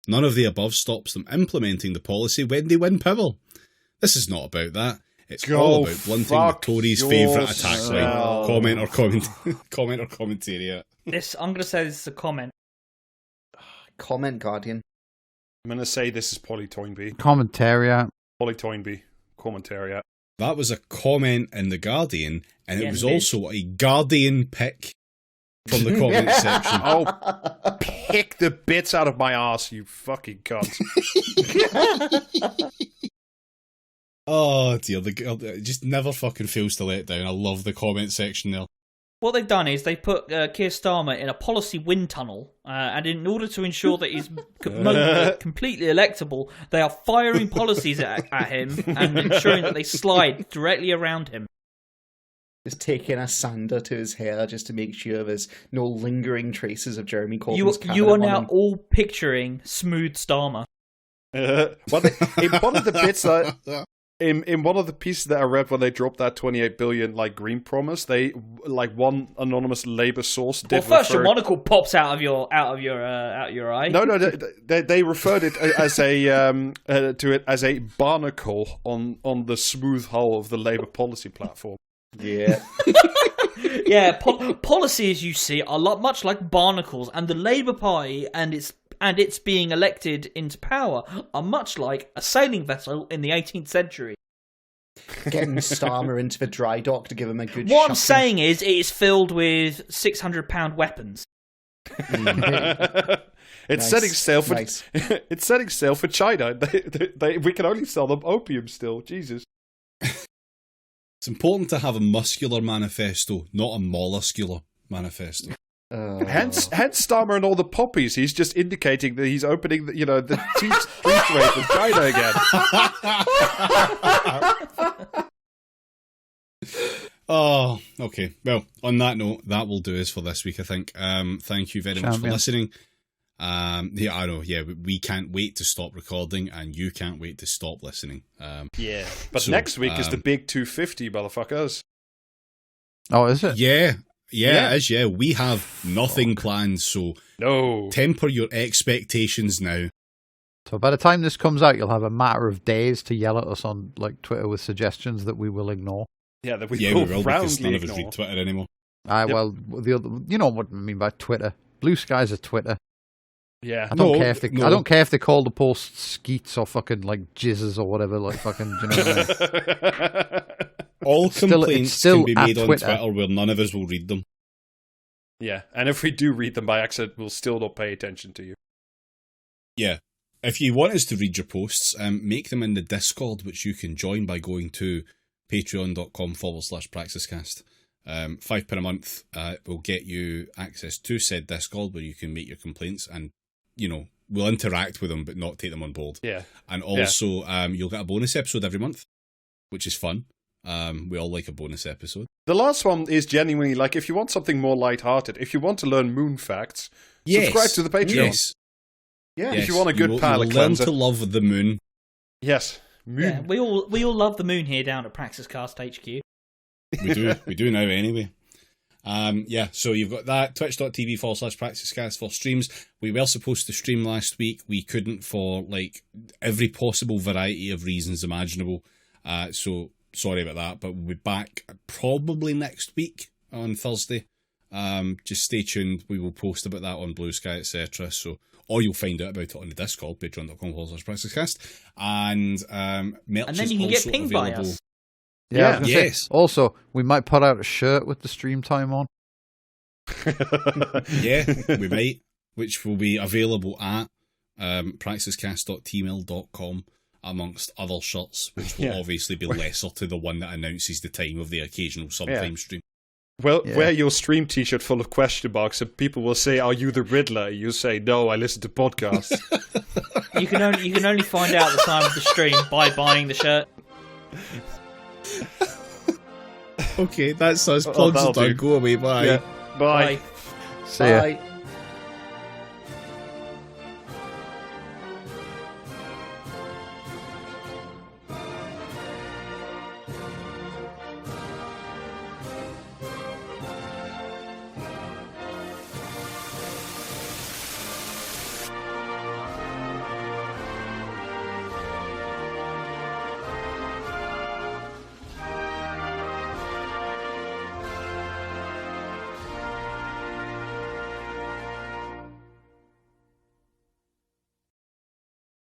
None of the above stops them implementing the policy when they win power. This is not about that. It's all about blunting the Tories' favourite attack line. Comment or commentariat. I'm going to say this is a comment. Comment, Guardian. I'm going to say this is Polly Toynbee. Commentariat. Polly Toynbee. Commentariat. That was a comment in The Guardian, and it was indeed. also a Guardian pick from the comment section. Oh, pick the bits out of my ass, you fucking cunt. Oh dear, it just never fucking fails to let down. I love the comment section there. What they've done is they've put Keir Starmer in a policy wind tunnel, and in order to ensure that he's completely electable, they are firing policies at him and ensuring that they slide directly around him. Just taking a sander to his hair just to make sure there's no lingering traces of Jeremy Corbyn's You are cabinet on now him. all picturing smooth Starmer. In one of the bits that... In one of the pieces that I read when they dropped that 28 billion green promise, they one anonymous Labour source did. Well, first refer... your monocle pops out of your eye. No, they referred it as to it as a barnacle on the smooth hull of the Labour policy platform. Yeah. Yeah, policies you see are much like barnacles, and the Labour Party and its being elected into power are much like a sailing vessel in the 18th century. Getting Starmer into the dry dock to give him a good What I'm shocking- saying is, it is filled with 600-pound weapons. It's Nice. setting sail for Nice. it's setting sail for China. We can only sell them opium still. Jesus. It's important to have a muscular manifesto, not a molluscular manifesto. Hence Starmer and all the poppies. He's just indicating that he's opening the teeth trade with China again. Oh, okay. Well, on that note, that will do us for this week, I think. Thank you very much for listening. Yeah, I know. Yeah, we can't wait to stop recording, and you can't wait to stop listening. Yeah, but so, next week is the big 250, motherfuckers. Oh, is it? Yeah, Yeah. it is. Yeah, we have nothing planned, so No. temper your expectations now. So by the time this comes out, you'll have a matter of days to yell at us on Twitter with suggestions that we will ignore. Yeah, that we Yeah, will we will, because none roundly of us ignore. read Twitter anymore. Well, the other, you know what I mean by Twitter. Blue skies are Twitter. Yeah. I don't No, care if they. no. I don't care if they call the posts skeets or fucking jizzes or whatever. Fucking. Do you know what I mean? All It's still- complaints it's still can be at made on Twitter. Twitter where none of us will read them. Yeah, and if we do read them by accident, we'll still not pay attention to you. Yeah. If you want us to read your posts, make them in the Discord, which you can join by going to patreon.com/praxiscast. £5 a month will get you access to said Discord where you can make your complaints and, we'll interact with them but not take them on board. Yeah. And also, you'll get a bonus episode every month, which is fun. We all like a bonus episode. The last one is genuinely if you want something more lighthearted, if you want to learn moon facts, subscribe to the Patreon. Yes. Yeah. Yes. If you want a good will palate learn cleanser. to love the moon. Yes. Moon. Yeah, we all love the moon here down at PraxisCast HQ. We do now anyway. So you've got that, twitch.tv/praxiscast for streams. We were supposed to stream last week. We couldn't for every possible variety of reasons imaginable. So sorry about that, but we'll be back probably next week on Thursday. Just stay tuned. We will post about that on Blue Sky, etc. Or you'll find out about it on the Discord, patreon.com/praxiscast. And merch And then is you can get also pinged by available. us. Yeah. I was gonna say, Yes. also, we might put out a shirt with the stream time on. Yeah, we might, which will be available at praxiscast.tmail.com. amongst other shirts, which will obviously be lesser to the one that announces the time of the occasional sometime stream. Well, wear your stream T-shirt full of question marks, and people will say, "Are you the Riddler?" You say, "No, I listen to podcasts." You can only find out the time of the stream by buying the shirt. Okay, that's us. Plugs are done. Go away. Bye. Yeah. Bye. See ya. Bye.